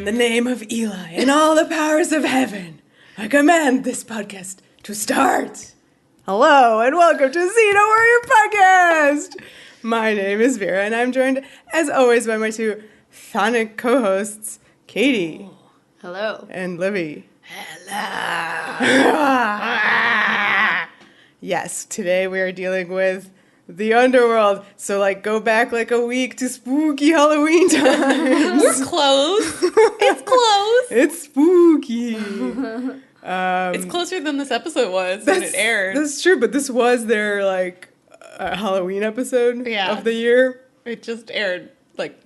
In the name of Eli and all the powers of heaven, I command this podcast to start. Hello and welcome to Xena Warrior Podcast. My name is Vera and I'm joined, as always, by my two thematic co-hosts, Katie. Oh, hello. And Livy. Hello. Yes, today we are dealing with the underworld. So, go back a week to spooky Halloween times. We're close. It's close. It's spooky. It's closer than this episode was when it aired. That's true, but this was their, Halloween episode of the year. It just aired,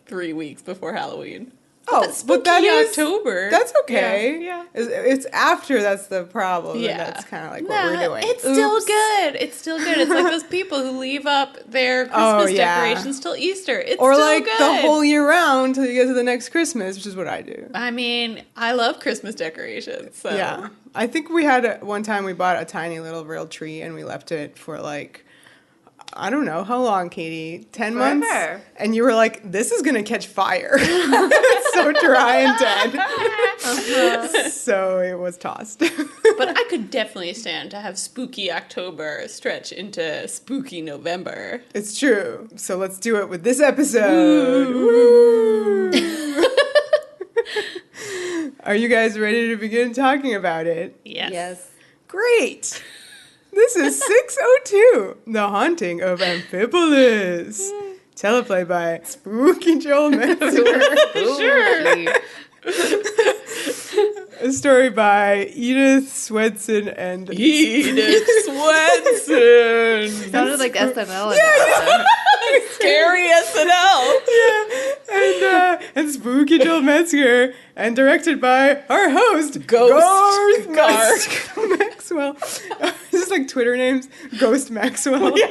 3 weeks before Halloween. Oh, but that is October. That's okay. Yeah. It's after that's the problem. Yeah. And that's kind of what we're doing. It's still good. It's still good. It's like those people who leave up their Christmas decorations till Easter. It's or still good. the whole year round till you get to the next Christmas, which is what I do. I mean, I love Christmas decorations. So. Yeah. I think we had one time we bought a tiny little real tree and we left it for I don't know, how long, Katie? 10 months? And you were like, this is going to catch fire. It's so dry and dead. Uh-huh. So it was tossed. But I could definitely stand to have spooky October stretch into spooky November. It's true. So let's do it with this episode. Woo. Are you guys ready to begin talking about it? Yes. Great. This is 602, The Haunting of Amphipolis. Teleplay by Spooky Joel Metzger. Sure. A story by Edith Swedson and... Edith Swedson! Sounded like SNL. Scary SNL. Yeah. And Spooky Joel Metzger. And directed by our host, Garth Maxwell. Is this Twitter names? Ghost Maxwell. Yeah.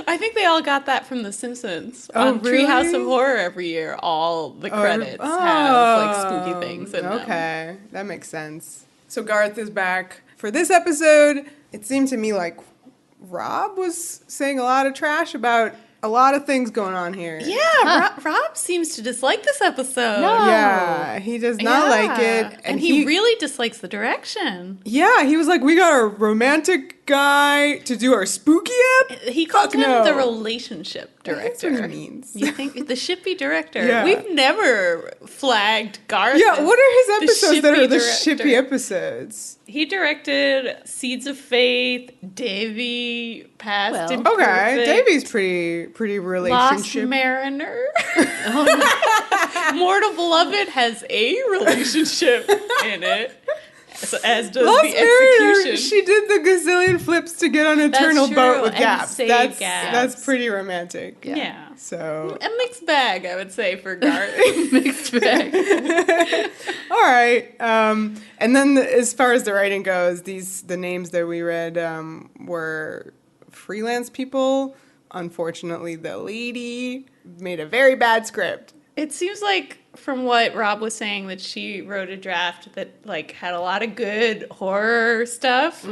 I think they all got that from The Simpsons. Oh, On really? Treehouse of Horror every year, all the credits have spooky things in them. Okay, that makes sense. So Garth is back for this episode. It seemed to me like Rob was saying a lot of trash about a lot of things going on here. Yeah, Rob seems to dislike this episode. No. Yeah, he does not like it. And he really dislikes the direction. Yeah, he was like, we got a romantic guy to do our spooky app? He called him the relationship director. That's what he means. You think the shippy director? Yeah. We've never flagged Garth. Yeah, what are his episodes that are the shippy shippy episodes? He directed Seeds of Faith, Davy, Past Imperfect. Okay, Davy's pretty relationship. Lost Mariner. Mortal Beloved has a relationship in it. As does Lost the execution. Mariner, she did the gazillion flips to get on an eternal boat with Gaps. Gaps. That's pretty romantic. Yeah. So A mixed bag, I would say, for Garth. Mixed bag. all right. And then as far as the writing goes, the names that we read were freelance people. Unfortunately, the lady made a very bad script. It seems like, from what Rob was saying, that she wrote a draft that had a lot of good horror stuff,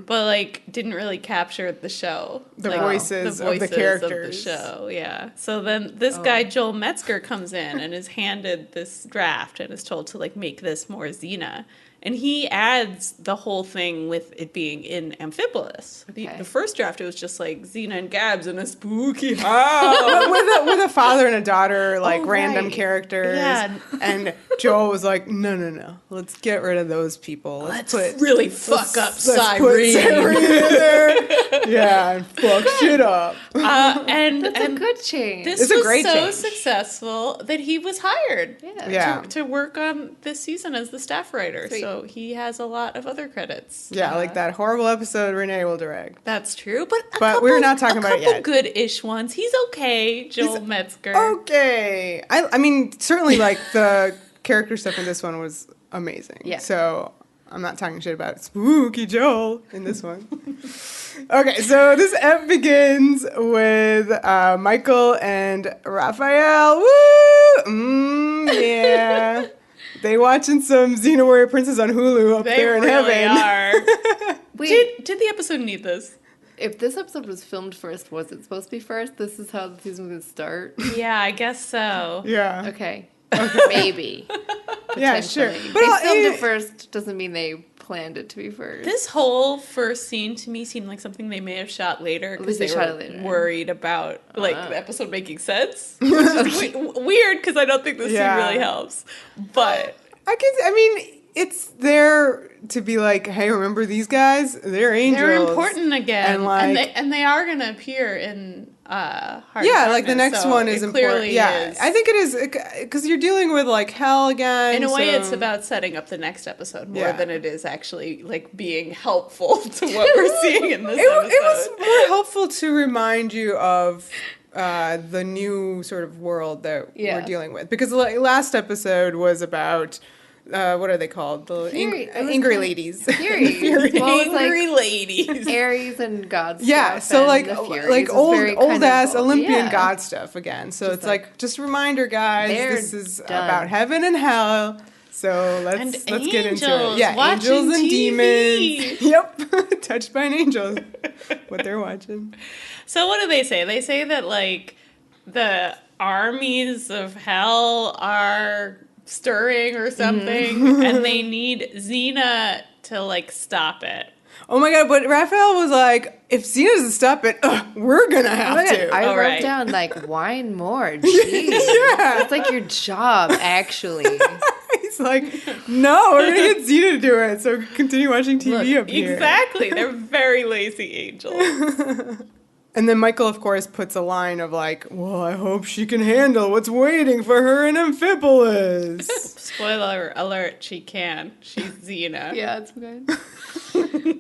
but didn't really capture the show. The voices of the characters. Of the show, yeah. So then this guy, Joel Metzger, comes in and is handed this draft and is told to make this more Xena. And he adds the whole thing with it being in Amphipolis. Okay. The first draft, it was just Xena and Gabs in a spooky house. with a father and a daughter, random right. characters. Yeah. And Joel was like, no. Let's get rid of those people. Let's fuck up Let's put Cyrene. Cyrene in there. Yeah, and fuck shit up. And That's a good change. This It's a was great so change. successful that he was hired Yeah. to work on this season as the staff writer. Sweet. So he has a lot of other credits. Yeah, like that horrible episode Renée will direct. That's true, but we're not talking about it yet. Good-ish ones. He's okay, Joel Metzger. Okay. I mean, certainly, the character stuff in this one was amazing. Yeah. So I'm not talking shit about Spooky Joel in this one. Okay, so this ep begins with Michael and Raphael. Woo! Yeah. They watching some Xena Warrior Princess on Hulu up there in really heaven. Are. Wait, Did the episode need this? if this episode was filmed first, was it supposed to be first? This is how the season was going to start? Yeah, I guess so. Yeah. Okay. Maybe. Yeah, sure. Potentially. But They filmed it first doesn't mean they planned it to be first. This whole first scene to me seemed like something they may have shot later because They they shot were it later. worried about like the episode making sense, which is weird because I don't think this scene really helps. But I mean, it's there to be like, hey, remember these guys? They're angels. they're important again, And, like- and they are gonna appear in Heart of Yeah, like the Darkness, next so one is it important. clearly Yeah, is. I think it is because you're dealing with like hell again. In a way, so- it's about setting up the next episode more Yeah. than it is actually like being helpful to what we're seeing in this It episode. was more helpful to remind you of the new sort of world that we're dealing with, because like, last episode was about what are they called? The angry ladies. Furies. Furies. Well, it's Angry like ladies. Aries and God stuff. Yeah, so and like the Furies like is old very kind ass of- Olympian yeah. god stuff again. So it's like just a reminder, guys. They're This is done. about heaven and hell. So let's And get into it. angels Yeah, watching angels and TV. demons. Yep, touched by an angel. What they're watching. So what do they say? They say that like the armies of hell are stirring or something, and they need Xena to like stop it. Oh my god! But Raphael was like, "If Xena doesn't stop it, we're gonna have Oh my God, to." I All wrote right. down like whine more. Jeez. Yeah. It's like your job, actually. He's like, "No, we're gonna get Xena to do it." So continue watching TV up here. Exactly, they're very lazy angels. And then Michael, of course, puts a line of like, well, I hope she can handle what's waiting for her in Amphipolis. Spoiler alert: she can. She's Xena. Yeah, it's good.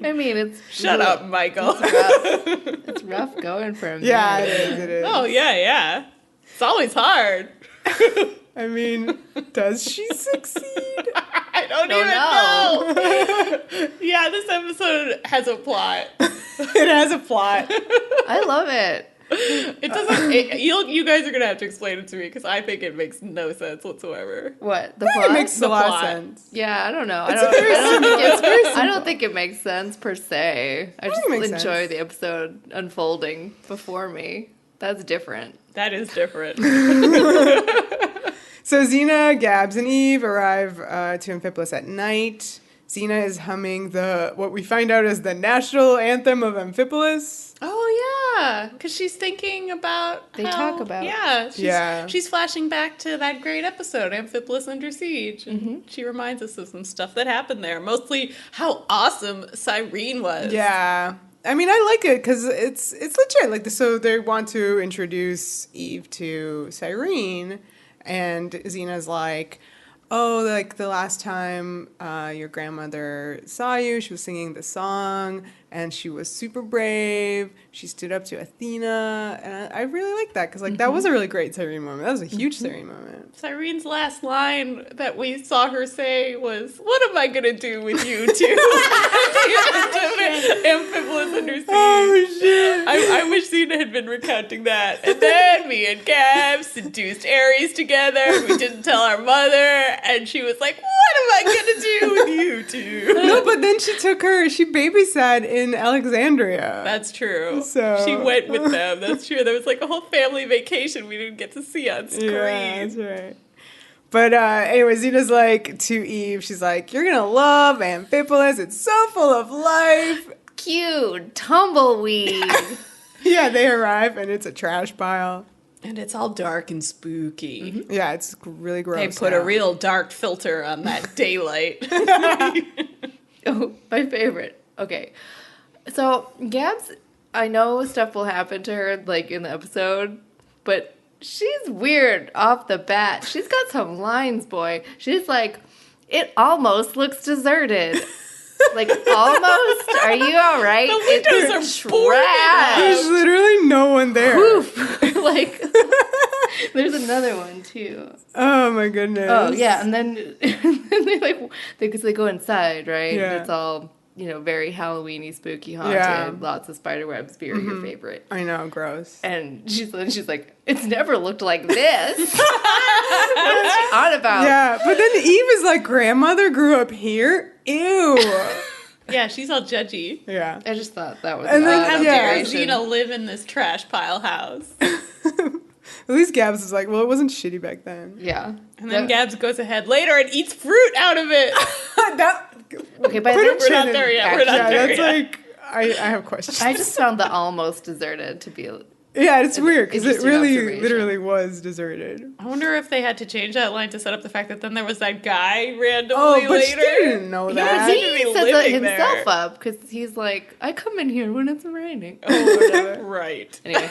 I mean, it's Shut up, Michael. It's rough going from Yeah, there. it is. Oh yeah. It's always hard. I mean, does she succeed? I don't even know. Yeah, this episode has a plot. It has a plot. I love it. It doesn't. You guys are gonna have to explain it to me because I think it makes no sense whatsoever. What the It plot? makes a The lot of plot. sense. Yeah, I don't know. It's very simple. It's very simple. I don't think it makes sense per se. I just it makes enjoy sense. the episode unfolding before me. That's different. That is different. So Xena, Gabs, and Eve arrive to Amphipolis at night. Xena is humming what we find out is the national anthem of Amphipolis. Oh yeah, because she's thinking about. They talk about- Yeah, she's flashing back to that great episode, Amphipolis Under Siege, and she reminds us of some stuff that happened there. Mostly how awesome Cyrene was. Yeah. I mean, I like it because it's legit. Like, so they want to introduce Eve to Cyrene, and Xena's like, oh, like the last time your grandmother saw you, she was singing the song, and she was super brave. She stood up to Athena, and I really like that because like that was a really great Cyrene moment. That was a huge Cyrene moment. Cyrene's last line that we saw her say was, "What am I gonna do with you two?" Amphipolis Under Siege. Oh shit! I wish Xena had been recounting that. And then me and Gab seduced Aries together. We didn't tell our mother, and she was like, "What am I gonna do with you two?" No, but then she babysat in Alexandria. That's true. So- She went with them. That's true. There was like a whole family vacation we didn't get to see on screen. Yeah, that's right. But anyway, Xena's like to Eve, she's like, you're gonna love Amphipolis. It's so full of life. Cute tumbleweed. Yeah, they arrive and it's a trash pile. And it's all dark and spooky. Yeah, it's really gross. They put a now. real dark filter on that daylight. Oh, my favorite. Okay. So, Gabs, I know stuff will happen to her, like, in the episode, but she's weird off the bat. She's got some lines, boy. She's like, it almost looks deserted. Like, almost? Are you all right? The windows are boarded up. There's literally no one there. Poof. Like, there's another one, too. Oh my goodness. Oh, yeah, and then they, like, because they go inside, right? Yeah. And it's all, very Halloweeny, spooky, haunted, Yeah. lots of spider webs, Vera, your favorite. I know, gross. And she's like, it's never looked like this. What is she on about? Yeah, but then Eve is like, grandmother grew up here? Ew. Yeah, she's all judgy. Yeah. I just thought that was And then- an odd How yeah. dare observation. Xena live in this trash pile house? At least Gabs is like, well, it wasn't shitty back then. Yeah. And then Gabs goes ahead later and eats fruit out of it. Okay, by Put then a We're chin not in- there yet. We're not Yeah, there that's yet. like, I have questions. I just found the almost deserted to be. Yeah, it's weird because it interesting really, observation. literally was deserted. I wonder if they had to change that line to set up the fact that then there was that guy randomly Oh, but she later. didn't know He that. seemed to be He sets living himself there. up because he's like, I come in here when it's raining. Oh, Whatever. right. Anyway.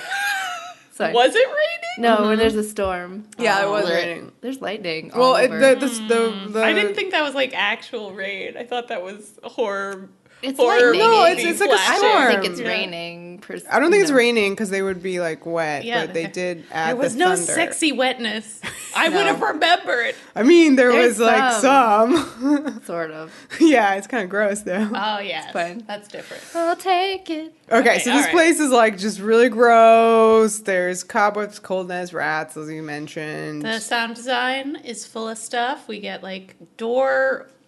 Sorry. Was it raining? No, when there's a storm. Yeah, it was There- raining. There's lightning. Well, all over. the I didn't think that was like actual rain. I thought that was horror. It's horror lightning. No, movie it's like a I flashing. don't think storm. it's Yeah. raining. I don't think it's no. raining because they would be like wet, Yeah, but they did add There was the no thunder. sexy wetness. I No. would have remembered. I mean, there There's was like some. Sort of. Yeah, it's kind of gross though. Oh, yes. fine. That's different. I'll take it. Okay, so this alright. place is like just really gross. There's cobwebs, coldness, rats, as you mentioned. The sound design is full of stuff. We get like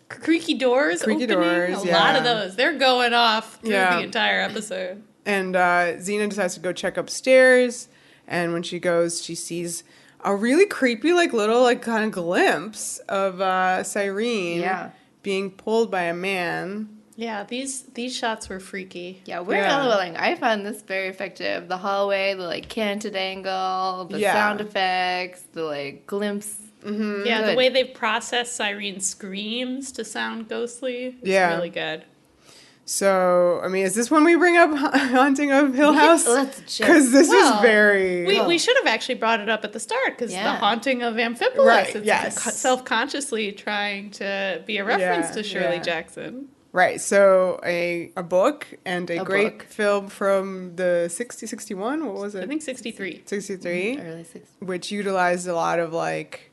creaky doors Creaky opening. doors, A yeah. lot of those. They're going off through Yeah. the entire episode. And Xena decides to go check upstairs. And when she goes, she sees a really creepy, like little, like kind of glimpse of Cyrene Yeah. being pulled by a man. Yeah, these shots were freaky. Yeah, we're Yeah. LOLing. I found this very effective. The hallway, the like canted angle, the Yeah. sound effects, the like glimpse. Yeah, the Good. way they've processed Cyrene's screams to sound ghostly is Yeah. really good. So, I mean, is this when we bring up Haunting of Hill House? Let's just. Because this Well, is very... We should have actually brought it up at the start because Yeah. the Haunting of Amphipolis. Right, It's yes. self-consciously trying to be a reference Yeah, to Shirley yeah. Jackson. Right, so a book and a great book. film from the 61, what was it? I think 63. 63, Early 60s. which utilized a lot of like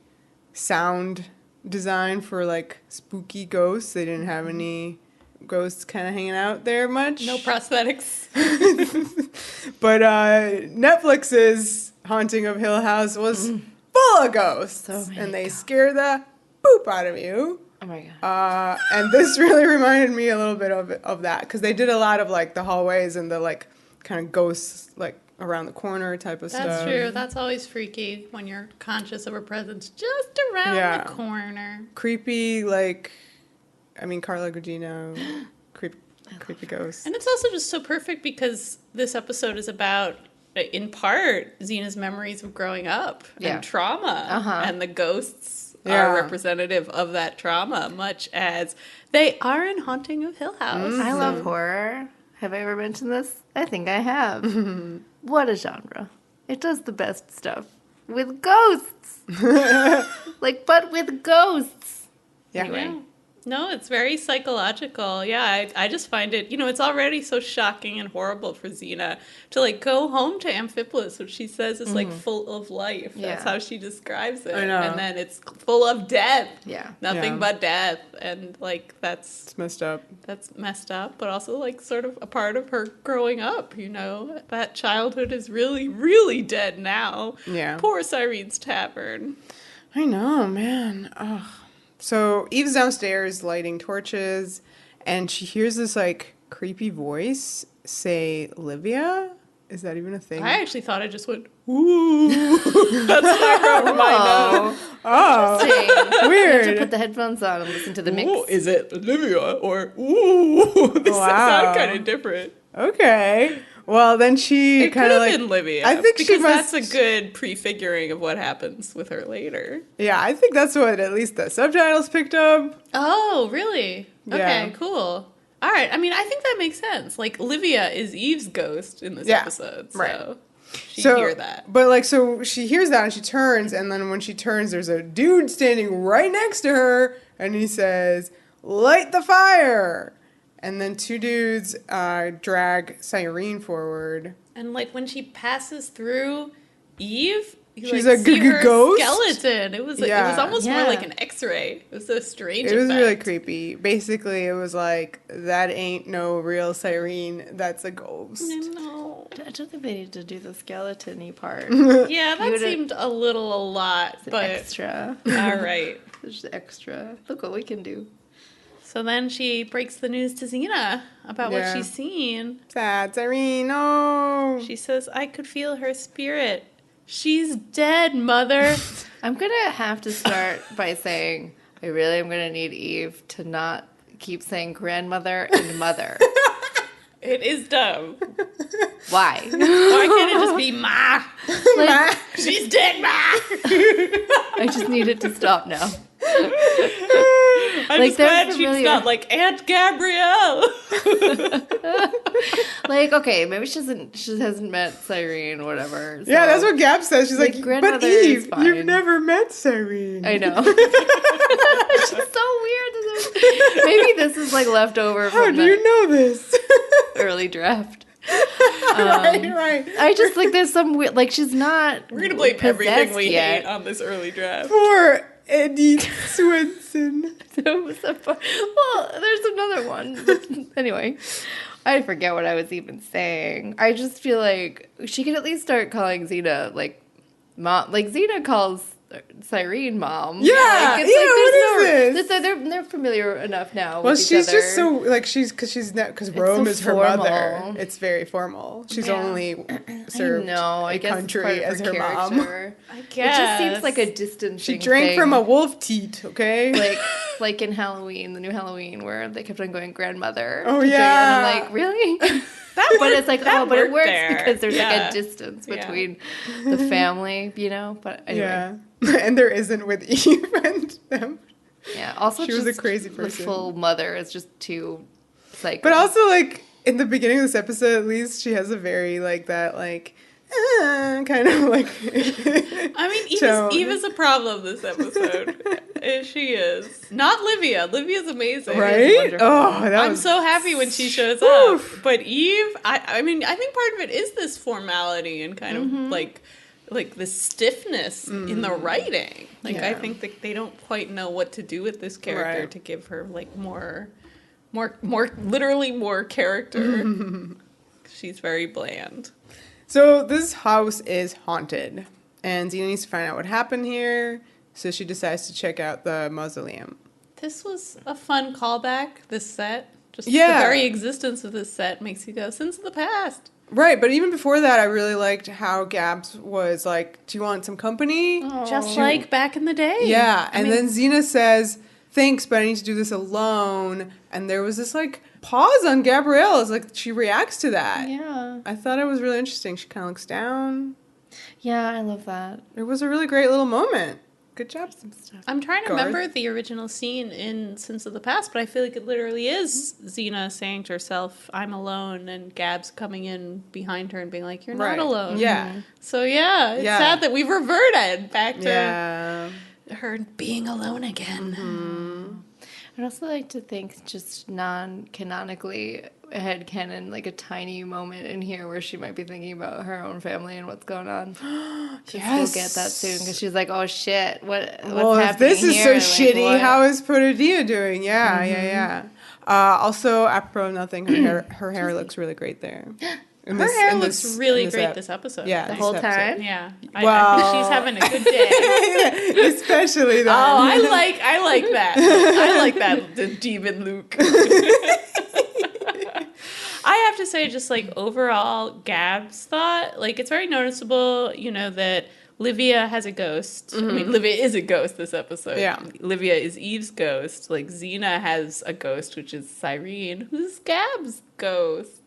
sound design for like spooky ghosts. They didn't have any ghosts kind of hanging out there much. No prosthetics. But Netflix's Haunting of Hill House was full of ghosts, So many and they ghosts. scare the poop out of you. Oh my god. And this really reminded me a little bit of that because they did a lot of like the hallways and the like kind of ghosts like around the corner type of That's stuff. true. That's always freaky when you're conscious of a presence just around Yeah. the corner. Creepy, like, I mean, Carla Gugino, creepy ghosts. And it's also just so perfect because this episode is about, in part, Xena's memories of growing up Yeah. and trauma. Uh-huh. And the ghosts Yeah. are representative of that trauma, much as they are in Haunting of Hill House. I love horror. Have I ever mentioned this? I think I have. What a genre. It does the best stuff. With ghosts. But with ghosts. Yeah. Anyway. Yeah. No, it's very psychological. Yeah, I just find it, it's already so shocking and horrible for Xena to, like, go home to Amphipolis, which she says is, like, full of life. That's Yeah. how she describes it. I know. And then it's full of death. Yeah. Nothing Yeah. but death. And, like, that's It's messed up. messed up, but also, like, sort of a part of her growing up, That childhood is really, really dead now. Yeah. Poor Cyrene's Tavern. I know, man. Ugh. So Eve's downstairs lighting torches, and she hears this like creepy voice say, "Livia." Is that even a thing? I actually thought I just went, ooh. That's what I wrote in my notes. Oh, Interesting. You have to weird. put the headphones on and listen to the mix. Ooh, is it Olivia or ooh? This Wow. sound kind of different. Okay. Well, then she It could kind of have like. been Livia. I think she because must- that's a good prefiguring of what happens with her later. Yeah, I think that's what at least the subtitles picked up. Oh, really? Okay, Yeah. cool. All right. I mean, I think that makes sense. Like, Livia is Eve's ghost in this Yeah, episode, so right. she So, hear that. but like, so she hears that and she turns, and then when she turns, there's a dude standing right next to her, and he says, "Light the fire!" And then two dudes drag Cyrene forward. And like when she passes through Eve, you She's like a see her ghost? skeleton. It was Yeah. almost more Yeah. like an X-ray. It was a strange. It was really effect. creepy. Basically, it was like, that ain't no real Cyrene, that's a ghost. No. I don't think they need to do the skeleton-y part. Yeah, that would've- seemed a little lot, It's an but extra. all right. It's just extra. Look what we can do. So then she breaks the news to Xena about what Yeah. she's seen. Sad Cyrene, no. She says, "I could feel her spirit. She's dead, mother. I'm going to have to start by saying I really am going to need Eve to not keep saying grandmother and mother. It is dumb. Why? Why can't it just be Ma? Like, She's dead, Ma. I just need it to stop now. I'm Like, just they're glad she's familiar. not like Aunt Gabrielle. Like, okay, maybe she hasn't met Cyrene or whatever. So. Yeah, that's what Gab says. She's Like, like, grandmother but is Eve, fine." you've never met Cyrene. I know. It's just so weird. Maybe this is like left over How from do the you know this? early draft. right. I just like there's some weird, like she's not. We're gonna blame everything possessed we yet. hate on this early draft. Poor Eddie Swenson. Well, there's another one. But anyway, I forget what I was even saying. I just feel like she could at least start calling Xena like mom. Like Xena calls Cyrene mom. Yeah, like, what is this? They're familiar enough now. Well, with each she's other. just so like because Rome so is her formal. mother. It's very formal. She's Yeah. only I served know. I a guess it's country part of as her mom. character. I It guess. just seems like a distancing. She drank thing. from a wolf teat. Okay. like in Halloween, the new Halloween, where they kept on going grandmother. Oh, to drink, yeah. and I'm like, really? That But it's like, that but it worked works there. because there's like Yeah. a distance Yeah. between the family, you know. But anyway, Yeah, and there isn't with Eve and them. yeah. Also, She was a just crazy The person. full mother is just too psycho. But also, like in the beginning of this episode, at least she has a very like that like kind of like. I mean, tone. Eve is a problem this episode. She is. Not Livia. Livia's amazing. Right? wonderful. Oh, that I'm was so happy when she shows Oof. up. But Eve, I mean, I think part of it is this formality and kind of like the stiffness in the writing. Like I Yeah. think that they don't quite know what to do with this character Right. to give her like more literally more character. She's very bland. So this house is haunted, and Xena needs to find out what happened here. So she decides to check out the mausoleum. This was a fun callback, this set. Just Yeah. the very existence of this set makes you go, since the past. Right, but even before that, I really liked how Gabs was like, "Do you want some company?" Just She- like back in the day. Yeah, I and mean, then Xena says, "Thanks, but I need to do this alone." And there was this like pause on Gabrielle as like she reacts to that. yeah, I thought it was really interesting. She kind of looks down. yeah, I love that. It was a really great little moment. Good job. I'm trying to Garth. remember the original scene in Sins of the Past, but I feel like it literally is Xena saying to herself, "I'm alone," and Gab's coming in behind her and being like, "You're Right. not alone." Yeah. So yeah, it's Yeah. sad that we've reverted back to Yeah. her being alone again. I'd also like to think, just non-canonically, headcanon, like a tiny moment in here where she might be thinking about her own family and what's going on. Yes. We'll get that soon because she's like, "Oh shit, what's Well, if happening this is here?" so Like, shitty, what? how is Protodia doing? Yeah, yeah. Also, apropos of nothing, her hair looks really great there. In Her this- hair in looks this- really in this great ep- this episode. Yeah, the this whole episode. time. Yeah. I Well- think she's having a good day. Especially that. Oh, I like that. I like that, the demon Luke. I have to say, just like overall, Gab's thought, like it's very noticeable, you know, that Livia has a ghost. I mean, Livia is a ghost this episode. Yeah. Livia is Eve's ghost. Like Xena has a ghost, which is Cyrene, who's Gab's ghost.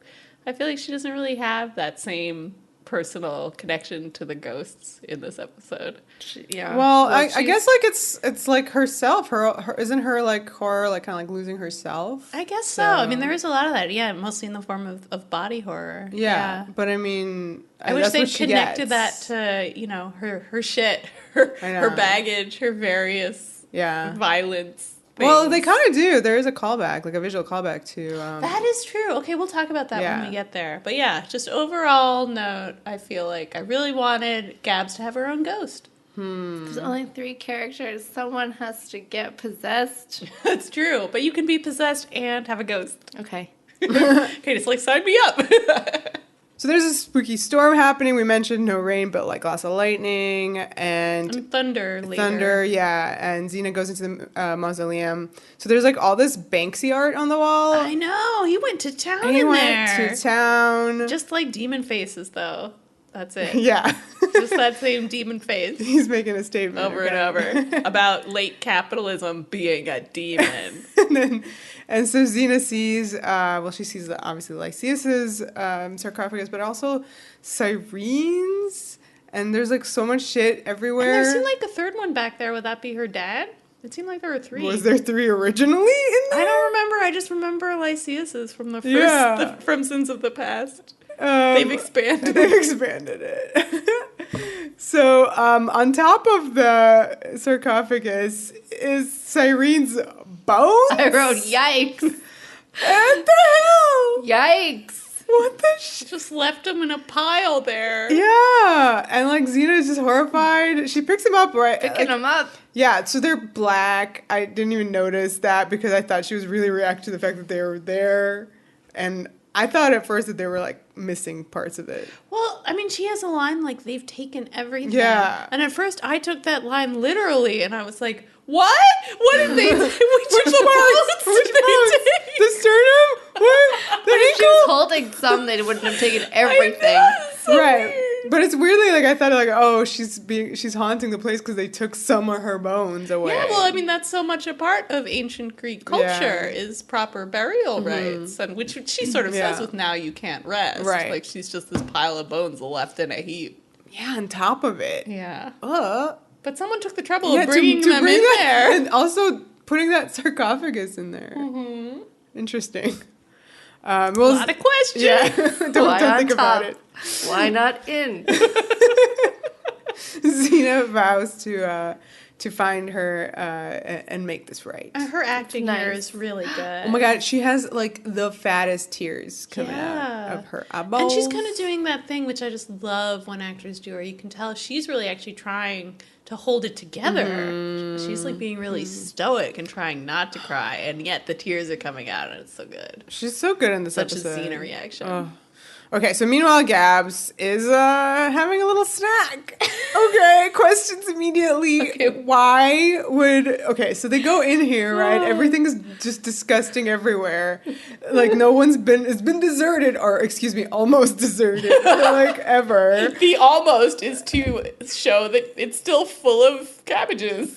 I feel like she doesn't really have that same personal connection to the ghosts in this episode. Yeah. Well, I she's- guess like it's like herself. Her isn't her like horror like kind of like losing herself. I guess so. I mean, there is a lot of that. Yeah, mostly in the form of body horror. Yeah, but I mean, I wish that's they what she connected gets. that to, you know, her shit, her I know. baggage, her various Yeah. violence. Well, things. they kind of do. There is a callback, like a visual callback to. That is true. Okay, we'll talk about that Yeah. when we get there. But yeah, just overall note, I feel like I really wanted Gabs to have her own ghost. There's only 3 characters. Someone has to get possessed. That's true. But you can be possessed and have a ghost. Okay. Okay, just like sign me up. So there's a spooky storm happening. We mentioned no rain, but like lots of lightning and And thunder later. thunder. Yeah, and Xena goes into the mausoleum. So there's like all this Banksy art on the wall. I know. He went to town And he in went there. to town. Just like demon faces, though. That's it. Yeah. Just that same demon face. He's making a statement. Over and over about late capitalism being a demon. and so Xena sees, she sees obviously Lysias's sarcophagus, but also Cyrene's. And there's like so much shit everywhere. And there seemed like a third one back there. Would that be her dad? It seemed like there were 3. Was there 3 originally in there? I don't remember. I just remember Lysias's from the first, from Sins of the Past. They've expanded. They've expanded it. So on top of the sarcophagus is Cyrene's bones. I wrote, yikes. What the hell? Yikes. What the shit? Just left him in a pile there. Yeah. And like Xena is just horrified. She picks him up, right? Picking him up. Yeah, so they're black. I didn't even notice that because I thought she was really reacting to the fact that they were there. And I thought at first that they were like missing parts of it. Well, I mean, she has a line like they've taken everything. Yeah. And at first I took that line literally and I was like, what? What did they take? Which parts did they take? The sternum? What? The But if she ankle? was holding some, they wouldn't have taken everything. So Right. weird. But it's weirdly like I thought like, oh, she's haunting the place because they took some of her bones away. Yeah, well, I mean, that's so much a part of ancient Greek culture Yeah. is proper burial rites, and which she sort of says with "now you can't rest." Right. Like she's just this pile of bones left in a heap. Yeah, on top of it. Yeah, But someone took the trouble yeah, of bringing to them bring in that, there. and also putting that sarcophagus in there. Mm-hmm. Interesting. A lot of questions. Yeah, don't Why think on about top? it. Why not in? Xena vows to find her and make this right. Her acting Nice. here is really good. Oh my god, she has like the fattest tears coming out of her eyeballs. And she's kind of doing that thing which I just love when actors do, where you can tell she's really actually trying to hold it together. Mm-hmm. She's like being really stoic and trying not to cry, and yet the tears are coming out, and it's so good. She's so good in this Such episode. a Xena reaction. Oh. Okay, so meanwhile, Gabs is having a little snack. Okay, questions immediately. Okay. Why would... Okay, so they go in here, right? Everything's just disgusting everywhere. Like, it's been deserted, or excuse me, almost deserted, like, ever. The almost is to show that it's still full of cabbages.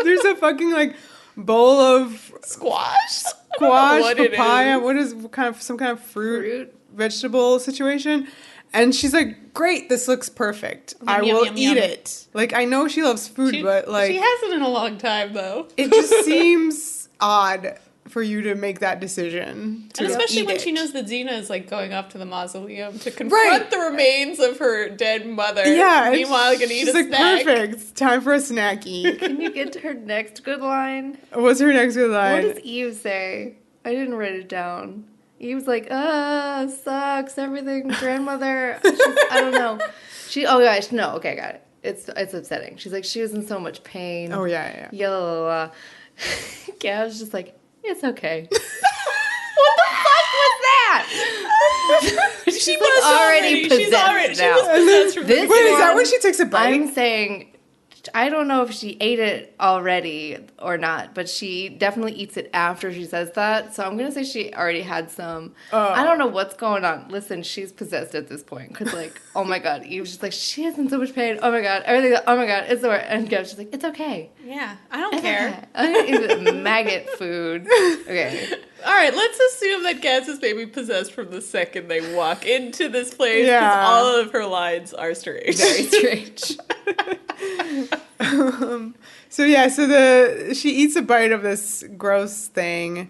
There's a fucking, like, bowl of Squash? squash, what it papaya, is. some kind of fruit. Vegetable situation, and she's like, great, this looks perfect. I Yum, will yum, eat yum. it. Like, I know she loves food, but like, she hasn't in a long time though. it just seems odd for you to make that decision to And especially eat when it. she knows that Xena is like going off to the mausoleum to confront the remains of her dead mother. Yeah, Meanwhile, gonna eat she's a like, snack. perfect, time for a snacky. Can you get to her next good line? What's her next good line? What does Eve say? I didn't write it down. Eve's like, sucks, everything, grandmother. I don't know. Okay, got it. It's upsetting. She's like, she was in so much pain. Oh yeah. Yellow. Gab's just like, it's okay. What the fuck was that? She like was already She's possessed already. She now. was possessed from This the Wait, is that one- when she takes a bite? I'm saying, I don't know if she ate it already or not, but she definitely eats it after she says that. So I'm going to say she already had some. Oh. I don't know what's going on. Listen, she's possessed at this point. Because, like, oh my God, Eve's just like, she is in so much pain. Oh my God, everything. Oh my God, it's the worst. And Gab's just like, it's okay. Yeah, I don't It's care. okay. I'm going to eat maggot food. Okay. All right, let's assume that Gaz is maybe possessed from the second they walk into this place because Yeah. all of her lines are strange. Very strange. So she eats a bite of this gross thing.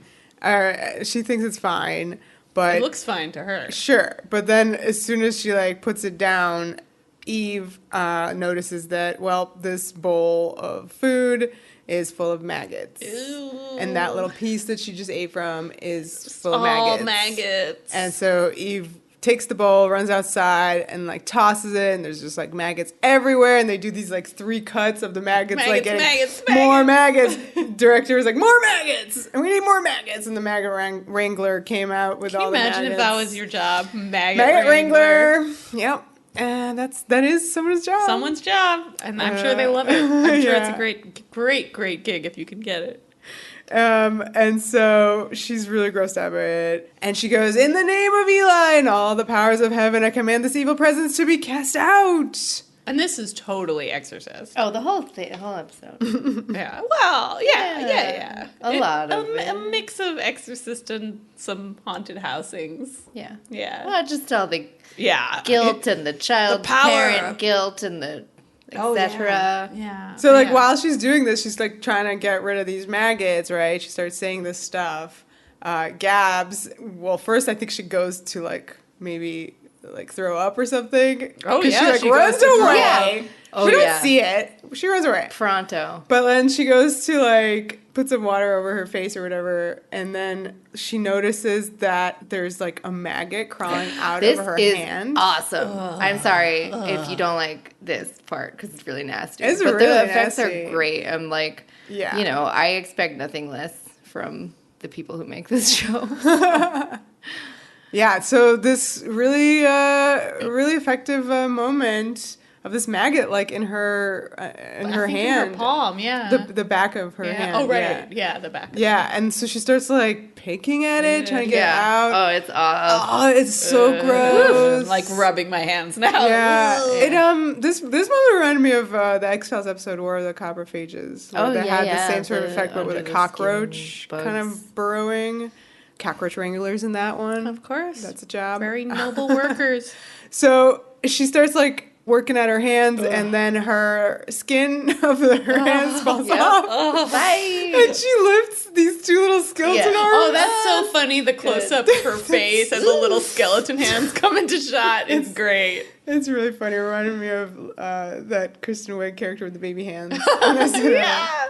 She thinks it's fine, but It looks fine to her. sure. But then as soon as she like puts it down, Eve notices that this bowl of food is full of maggots, Ew. and that little piece that she just ate from is full of All maggots. maggots. And so Eve takes the bowl, runs outside, and like tosses it, and there's just like maggots everywhere. And they do these like 3 cuts of the maggots, like getting maggots, more maggots. Director was like, more maggots, and we need more maggots. And the maggot wrangler came out with Can you all the imagine maggots. if that was your job? Maggot Maggot Wrangler. Yep. That is someone's job. Someone's job, and I'm sure they love it. I'm sure it's Yeah. a great gig if you can get it. And so she's really grossed out by it. And she goes, in the name of Eli and all the powers of heaven, I command this evil presence to be cast out. And this is totally Exorcist. Oh, the whole episode. Yeah. Well, yeah. A lot of a mix of Exorcist and some haunted housings. Yeah. Yeah. Well, just all the guilt and the child parent guilt and the etc. Yeah. So, like, while she's doing this, she's, like, trying to get rid of these maggots, right? She starts saying this stuff. Gabs, well, first I think she goes to, like, maybe, like, throw up or something. Oh, yeah. She, like, runs away. Yeah. Oh, we don't see it. She runs away. Pronto. But then she goes to, like, put some water over her face or whatever, and then she notices that there's, like, a maggot crawling out of her hand. This is awesome. I'm sorry if you don't like this part, because it's really nasty. It's but really the effects nasty. are great. I'm like, Yeah. you know, I expect nothing less from the people who make this show. Yeah, so this really, really effective moment of this maggot, like in her, in her hand, in her palm, yeah, the back of her hand. Oh, right, yeah, the back. Yeah, and so she starts like picking at it, trying to get it out. Oh, it's awesome. Oh, it's so gross. Like rubbing my hands now. Yeah, it this moment reminded me of the X-Files episode War of the Copperphages. Where they had the same sort of effect, but with a cockroach kind of burrowing. Cockroach wranglers in that one. Of course. That's a job. Very noble workers. So she starts like working at her hands and then her skin of her hands falls off. Oh, bye. And she lifts these two little skeleton arms. Oh, that's so funny. The close-up of her face and the little skeleton hands come into shot. It's great. It's really funny. It reminded me of that Kristen Wiig character with the baby hands. Yeah.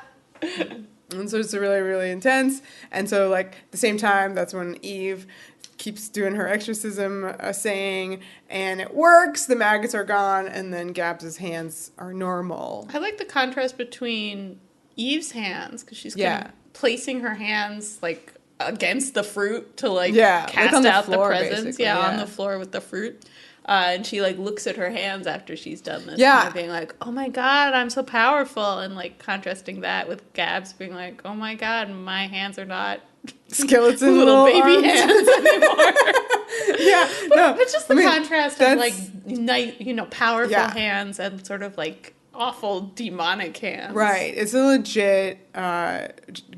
And so it's really, really intense. And so, like, at the same time, that's when Eve keeps doing her exorcism saying, and it works, the maggots are gone, and then Gabs' hands are normal. I like the contrast between Eve's hands, because she's kind of placing her hands, like, against the fruit to, like, cast like out floor, the presence. basically, Yeah, on the floor with the fruit. And she, like, looks at her hands after she's done this. Yeah. Kind of being like, oh, my God, I'm so powerful. And, like, contrasting that with Gabs being like, oh, my God, my hands are not skeleton little baby arms. hands anymore. But just the contrast of, like, powerful hands and sort of, like, awful demonic hands. Right. It's a legit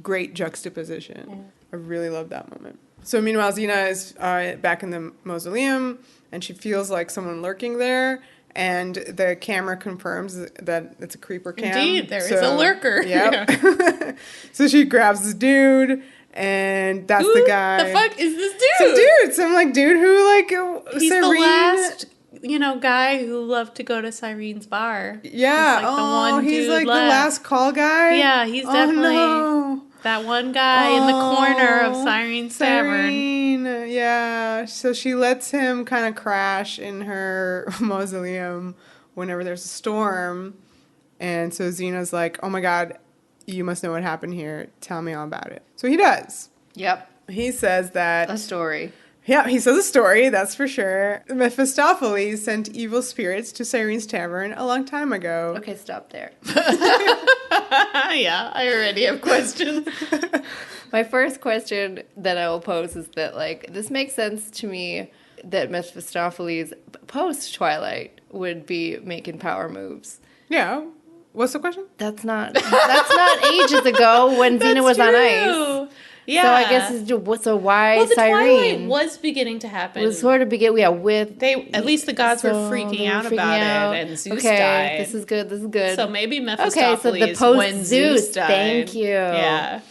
great juxtaposition. Yeah. I really love that moment. So meanwhile, Xena is back in the mausoleum, and she feels like someone lurking there, and the camera confirms that it's a creeper cam. Indeed, there is a lurker. Yep. Yeah. So she grabs this dude, and that's the guy. The fuck is this dude? Some like dude who like he's Cyrene. The last guy who loved to go to Cyrene's bar. Yeah. He's like the one he's dude like left. the last call guy. Yeah, he's definitely that one guy in the corner of Cyrene's tavern. Yeah. So she lets him kind of crash in her mausoleum whenever there's a storm. And so Xena's like, oh my God, you must know what happened here. Tell me all about it. So he does. Yep. He says that... A story. Yeah, he says a story, that's for sure. Mephistopheles sent evil spirits to Cyrene's tavern a long time ago. Okay, stop there. Yeah, I already have questions. My first question that I will pose is that, like, this makes sense to me that Mephistopheles, post-Twilight, would be making power moves. Yeah. What's the question? That's not ages ago when Xena was on ice. Yeah. So I guess why the Cyrene Twilight was beginning to happen. It was sort of with at least the gods were freaking out about it, and Zeus died. This is good. So maybe Mephistopheles. Okay, so the post when Zeus died. Thank you. Yeah.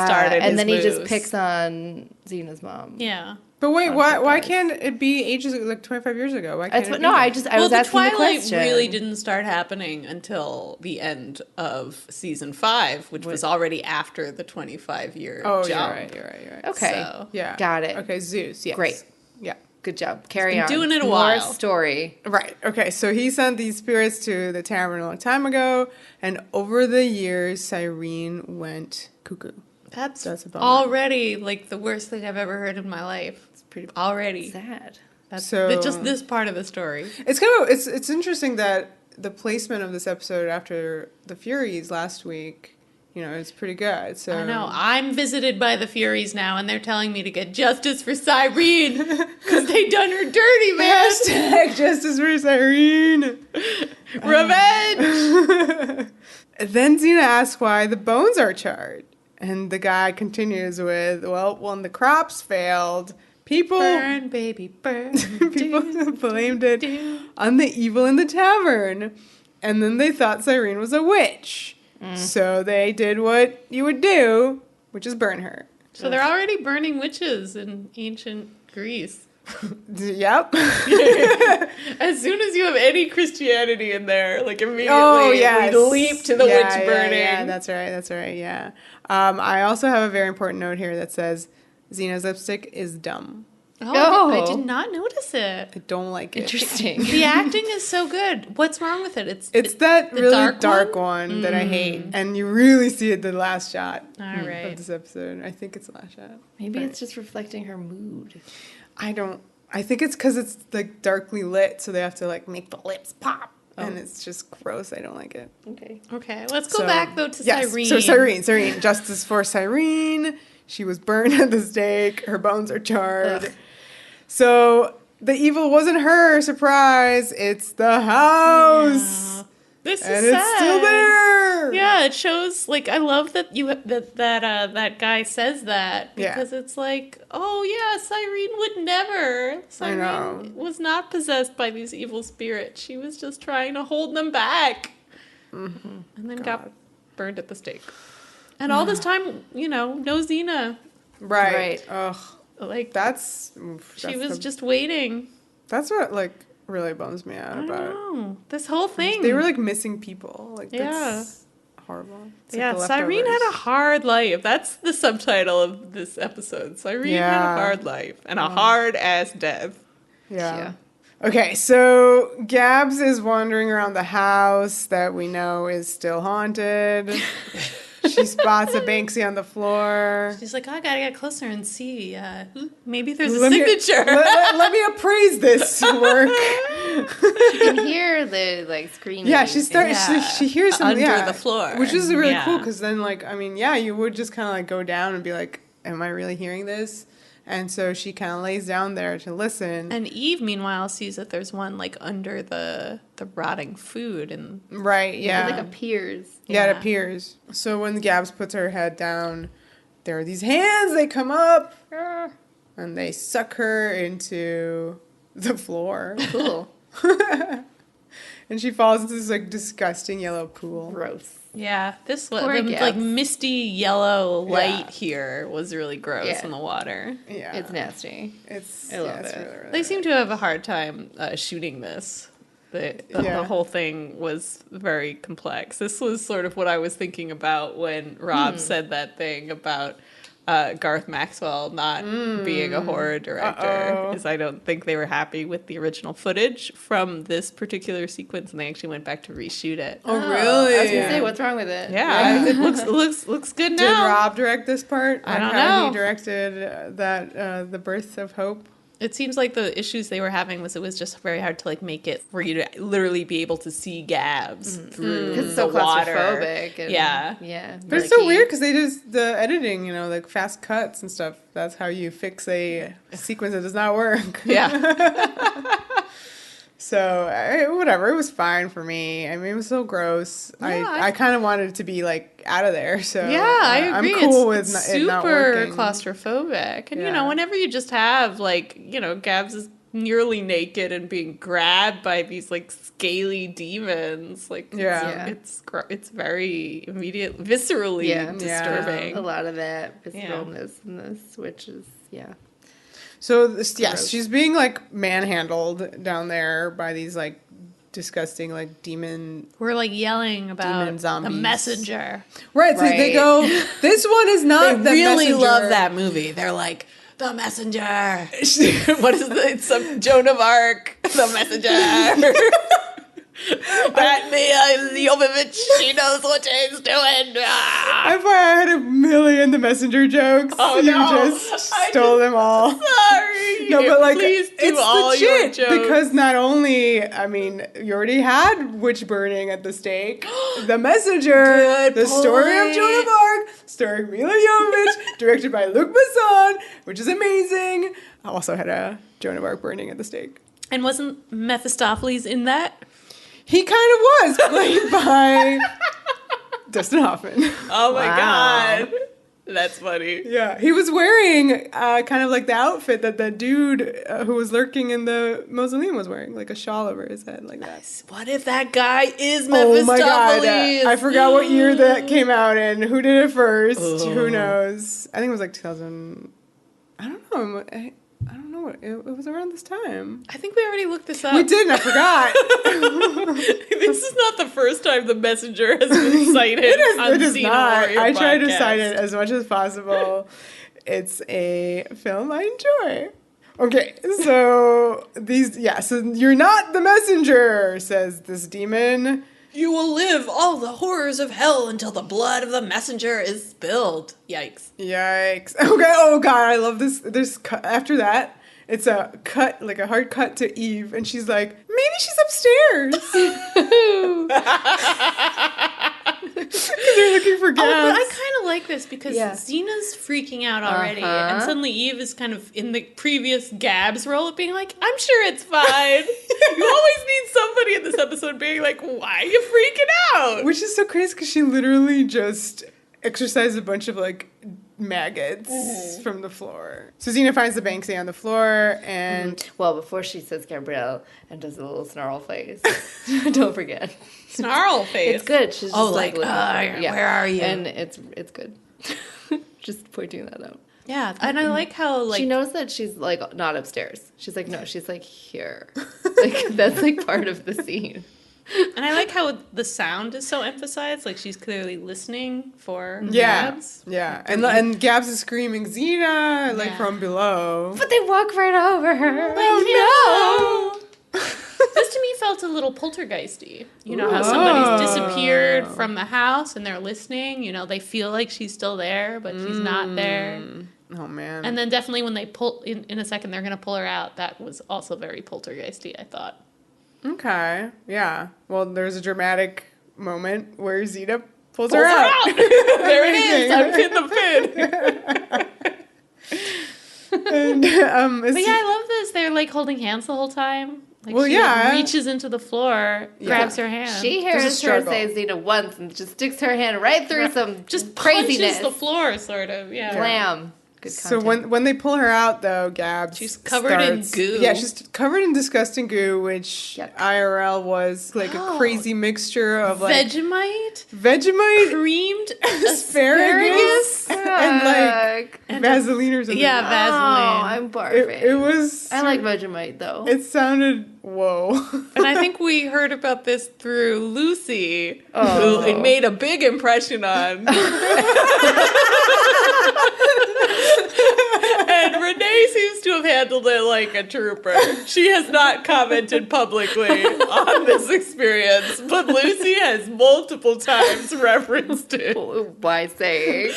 Started and then moves. he just picks on Xena's mom. Yeah. But wait, why can't it be ages like 25 years ago? Why can't I was asking the Twilight question. really didn't start happening until the end of season 5, which was already after the 25-year jump. You're right. Okay. So, yeah. Got it. Okay, Zeus, yes. Great. Yeah. Good job. Carry on. Doing it a More while. story. Right. Okay, so he sent these spirits to the tavern a long time ago, and over the years, Cyrene went cuckoo. That's a bummer. already like the worst thing I've ever heard in my life. It's pretty already Sad. That's So- just this part of the story. It's kind of it's interesting that the placement of this episode after the Furies last week it's pretty good. So I know. I'm visited by the Furies now, and they're telling me to get justice for Cyrene because they done her dirty, man. Hashtag justice for Cyrene. Revenge. Then Xena asks why the bones are charred. And the guy continues with, well, when the crops failed, people Burn, baby, burn. blamed it on the evil in the tavern. And then they thought Cyrene was a witch. So they did what you would do, which is burn her. So they're already burning witches in ancient Greece. Yep. As soon as you have any Christianity in there, like immediately we leap to the witch burning. Yeah, that's right, yeah. I also have a very important note here that says Xena's lipstick is dumb. Oh, I did not notice it. I don't like it. Interesting. The acting is so good. What's wrong with it? It's that really dark one? one that I hate. And you really see it the last shot All right. of this episode. I think it's the last shot. Maybe it's just reflecting her mood. I think it's because it's like darkly lit, so they have to like make the lips pop. And it's just gross. I don't like it. Okay, let's go back though to Cyrene. So Cyrene. Justice for Cyrene. She was burned at the stake. Her bones are charred. Ugh. So the evil wasn't her. Surprise! It's the house. Yeah. This is and sad. It's still there. Yeah, it shows. Like, I love that that guy says that because it's like, oh yeah, Cyrene would never. Cyrene was not possessed by these evil spirits. She was just trying to hold them back, and then got burned at the stake. And all this time, no Xena. Right. Ugh. Like she was just waiting. That's what really bums me out about it. This whole thing. They were like missing people. That's horrible. It's like Cyrene had a hard life. That's the subtitle of this episode. Cyrene had a hard life and a hard ass death. Yeah. Okay, so Gabs is wandering around the house that we know is still haunted. She spots a Banksy on the floor. She's like, I gotta get closer and see. Maybe there's a signature. Let me appraise this work. You can hear the screaming. Yeah, she hears him under the floor, which is really cool because then you would just kind of go down and be like, am I really hearing this? And so she kind of lays down there to listen. And Eve, meanwhile, sees that there's one under the rotting food and it appears. Yeah, it appears. So when Gabs puts her head down, there are these hands. They come up and they suck her into the floor. Cool. And she falls into this disgusting yellow pool. Gross. Yeah, this misty yellow light here was really gross in the water. Yeah, it's nasty. I love it. Really, really they seem to have a hard time shooting this. The whole thing was very complex. This was sort of what I was thinking about when Rob said that thing about Garth Maxwell not being a horror director. Is I don't think they were happy with the original footage from this particular sequence, and they actually went back to reshoot it. Oh, really? I was gonna say, what's wrong with it? Yeah. It looks good now. Did Rob direct this part? I don't know. He directed the Birth of Hope. It seems like the issues they were having was it was just very hard to make it for you to literally be able to see Gabs through it's the so water. Claustrophobic. And, yeah. But it's so weird because they just the editing, fast cuts and stuff. That's how you fix a sequence that does not work. Yeah. So whatever, it was fine for me. I mean, it was so gross. Yeah, I kind of wanted it to be out of there. So yeah, I agree. I'm cool with super it not working. Claustrophobic, and whenever you just have Gabs is nearly naked and being grabbed by these scaly demons, it's very immediate, viscerally disturbing. A lot of that visceralness in this, which is So she's being manhandled down there by these disgusting demon. We're yelling about the messenger, right? So they go. This one is not. They really messenger. love that movie. They're like the messenger. What is it? It's some Joan of Arc. The messenger. That Mia Jovovich, she knows what she's doing. I thought I had a million The Messenger jokes. Oh, you no. just stole them all. Sorry. No, but like, please do it's all your legit jokes. because not only, I mean, you already had witch burning at the stake, the messenger, Good the story of point. Joan of Arc, starring Mila Jovovich, directed by Luc Besson, which is amazing. I also had a Joan of Arc burning at the stake. And wasn't Mephistopheles in that? He kind of was played by Dustin Hoffman. Oh my Wow. god. That's funny. Yeah, he was wearing kind of like the outfit that the dude who was lurking in the mausoleum was wearing, like a shawl over his head, like that. What if that guy is Oh Mephistopheles? my god, I forgot what year that came out in. Who did it first? Who knows? I think it was like 2000. I don't know. I don't know what it was around this time. I think we already looked this up. We did, and I forgot. This is not the first time the messenger has been cited. It is on not. Warrior I try to podcast. cite it as much as possible. It's a film I enjoy. Okay, so so you're not the messenger, says this demon. You will live all the horrors of hell until the blood of the messenger is spilled. Yikes. Yikes. Okay, oh god, I love this. There's after that, it's a cut, like a hard cut to Eve, and she's like, maybe she's upstairs. They're looking for Oh, but I gas. kind of like this because Yeah. Xena's freaking out already, Uh-huh. and suddenly Eve is kind of in the previous Gab's role of being like, I'm sure it's fine. You always need somebody in this episode being like, why are you freaking out? Which is so crazy because she literally just exercised a bunch of like maggots from the floor. So Xena finds the Banksy on the floor and Well, before she says Gabrielle and does a little snarl face, don't forget. Snarl face. It's good. She's just Oh, like, looking at her. where are you? And it's good. Just pointing that out. Yeah, and I like how, like, She knows that she's like not upstairs. She's like, no, she's like here. Like that's like part of the scene. and I like how the sound is so emphasized. Like, she's clearly listening for yeah, Gabs. yeah, and Gabs is screaming Xena like Yeah. from below. But they walk right over her. Oh This to me felt a little poltergeisty. You know, how somebody's disappeared from the house and they're listening. You know, they feel like she's still there, but she's not there. no! Oh man! And then definitely when they pull, in a second, they're going to pull her out. That was also very poltergeisty, I thought. Okay, yeah. Well, there's a dramatic moment where Xena pulls Pulls her out. There it is. I pinned the pin. And, But yeah, I love this. They're like holding hands the whole time. Like Well, she yeah. like, reaches into the floor, grabs her hand. She There's a hears her struggle. say Xena once and just sticks her hand right through some just craziness. punches the floor, sort of. Yeah. Slam. Good So content. when they pull her out, though, Gabs She's covered in goo. Yeah, she's covered in disgusting goo, which Yuck. IRL was like a crazy mixture of like Vegemite, Vegemite, creamed asparagus, and like And Vaseline or something. yeah, Oh, Vaseline. I'm barfing. It was. I like Vegemite though. It sounded whoa. And I think we heard about this through Lucy, Oh. who it made a big impression on. And Renée seems to have handled it like a trooper. She has not commented publicly on this experience, but Lucy has multiple times referenced it. Why say?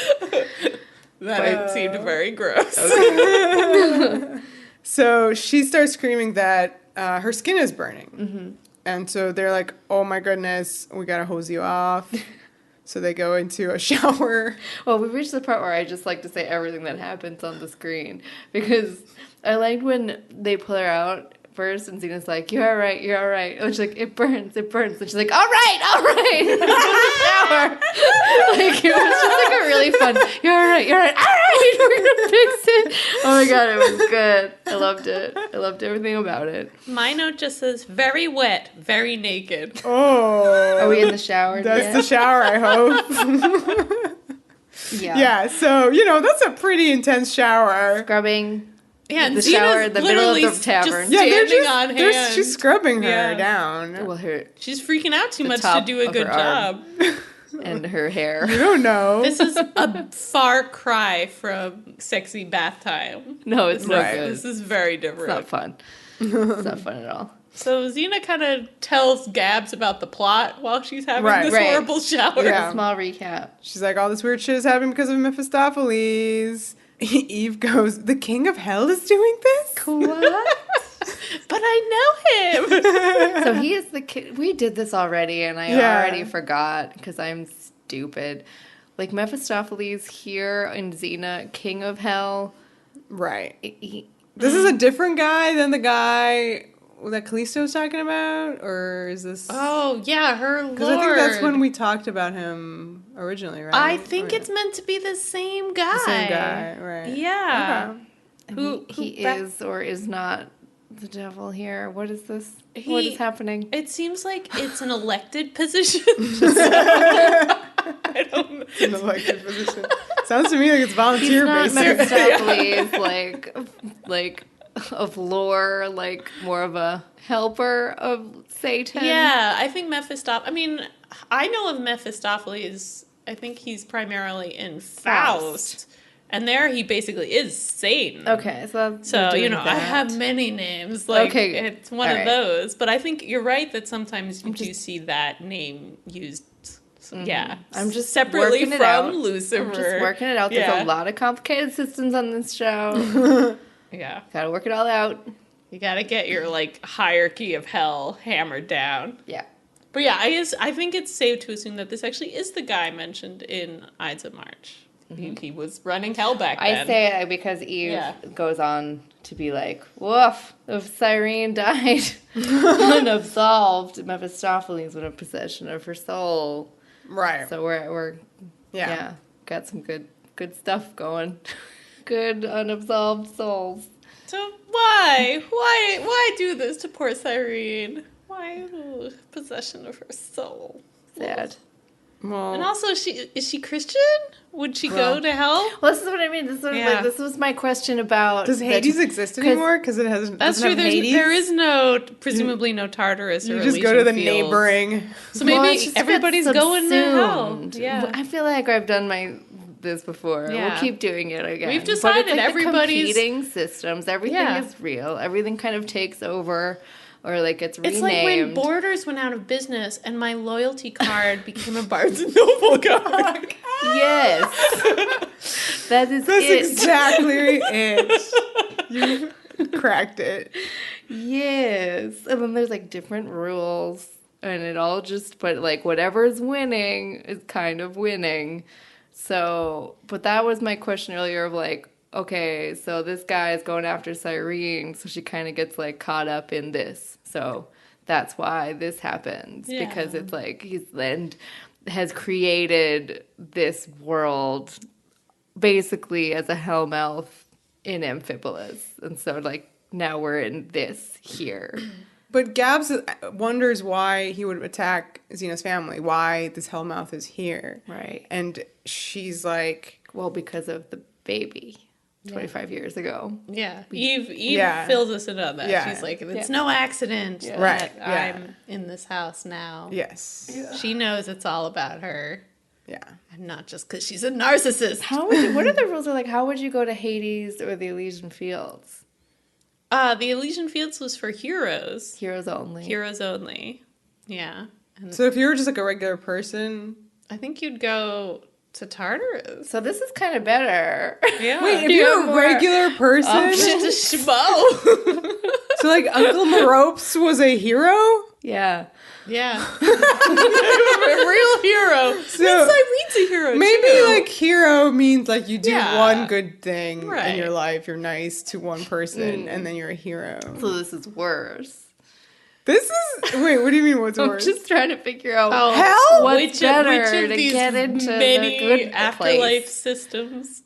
That it seemed very gross. So she starts screaming that her skin is burning. And so they're like, oh my goodness, we gotta hose you off. So they go into a shower. Well, we've reached the part where I just like to say everything that happens on the screen because I liked when they pull her out first and Xena's like, you're all right, you're all right. And she's like, it burns. And she's like, all right. In the shower. Like, it was just like a really fun, you're all right, all right, we're going to fix it. Oh my God, it was good. I loved it. I loved everything about it. My note just says, very wet, very naked. Oh. Are we in the shower That's yet? the shower, I hope. Yeah, so, that's a pretty intense shower. Scrubbing. Yeah, and The shower Xena's in the middle of the literally tavern. Just Yeah, standing on hand. she's scrubbing her Yeah. down. Well, her She's freaking out too The much to top do a of good her arm. job. and her hair. You don't know. This is a far cry from sexy bath time. No, it's no Right. good. This is very It's different. not fun. It's not fun at all. So Xena kind of tells Gabs about the plot while she's having Right. this Right. horrible shower. Yeah. A small recap. She's like, all this weird shit is happening because of Mephistopheles. Eve goes, the king of hell is doing this? What? But I know him. So he is the king. We did this already, and I already forgot because I'm stupid. Like, Mephistopheles here in Xena, king of hell. Right. This is a different guy than the guy that Callisto's talking about? Or is this... Oh, yeah, her lord. Because I think that's when we talked about him originally, right? I think it's meant to be the same guy. The same guy, right. Yeah. Okay. He is or is not the devil here. What is this? What is happening? It seems like it's an elected position. I don't know. It's an elected position. Sounds to me like it's volunteer He's not based. Mephistopheles, like of lore, like more of a helper of Satan. Yeah, I think Mephistopheles... I mean, I know of Mephistopheles. I think he's primarily in Faust. And there he basically is Satan. Okay, so I have many names. Like, okay, it's one of those. But I think you're right that sometimes you do see that name used. Yeah, I'm just separately working it from out. Lucifer. I'm just working it out. Yeah. There's a lot of complicated systems on this show. Yeah, Gotta work it all out. you gotta get your like hierarchy of hell hammered down. Yeah. But yeah, I think it's safe to assume that this actually is the guy mentioned in Ides of March. He was running hell back then. I say it because Eve Yeah. goes on to be like, woof, if Cyrene died unabsolved, Mephistopheles was in possession of her soul. Right. So we're got some good stuff going. Good unabsolved souls. So why do this to poor Cyrene? Why possession of her soul? Sad. Well, And also, is she Christian? Would she go to hell? Well, this is what I mean. This was my question about... does Hades exist anymore? Because it hasn't. That's true. There is presumably no Tartarus or You just go to the Elysian Fields. neighboring. So maybe Well, it just everybody's gets going to hell. subsumed. Yeah. I feel like I've done this before. Yeah. We'll keep doing it again. We've But decided it's like everybody's- the competing systems. Everything is real. Everything kind of takes over, or like it's renamed. It's like when Borders went out of business and my loyalty card became a Barnes & Noble card. Yes, that's That's exactly it. You cracked it. Yes, and then there's like different rules, and it all but like whatever's winning is kind of winning. So, but that was my question earlier of like, okay, so this guy is going after Cyrene, so she kind of gets like caught up in this. So that's why this happens, because it's like he's then has created this world basically as a hellmouth in Amphipolis, and so like now we're in this here. But Gabs wonders why he would attack Xena's family, why this hellmouth is here. Right. And she's like... Well, because of the baby 25 years ago. Yeah. Eve fills us in on that. Yeah. She's like, it's no accident that Right. I'm in this house now. Yes. Yeah. She knows it's all about her. Yeah. And not just because she's a narcissist. What are the rules? Like, how would you go to Hades or the Elysian Fields? The Elysian Fields was for heroes. Heroes only. Heroes only. Yeah. And So if you were just like a regular person... I think you'd go to Tartarus. So this is kind of better. Yeah. Wait, if you're a regular person... Just a schmo. So like Uncle Meropes was a hero? Yeah. Yeah. A real hero. So Cyrene's a hero, maybe too. like hero means like you do Yeah. one good thing in Right. your life. You're nice to one person and then you're a hero. So this is worse. This is... Wait, what do you mean what's I'm worse? just trying to figure out Hell? what's better which of to these get into many the good afterlife place. systems?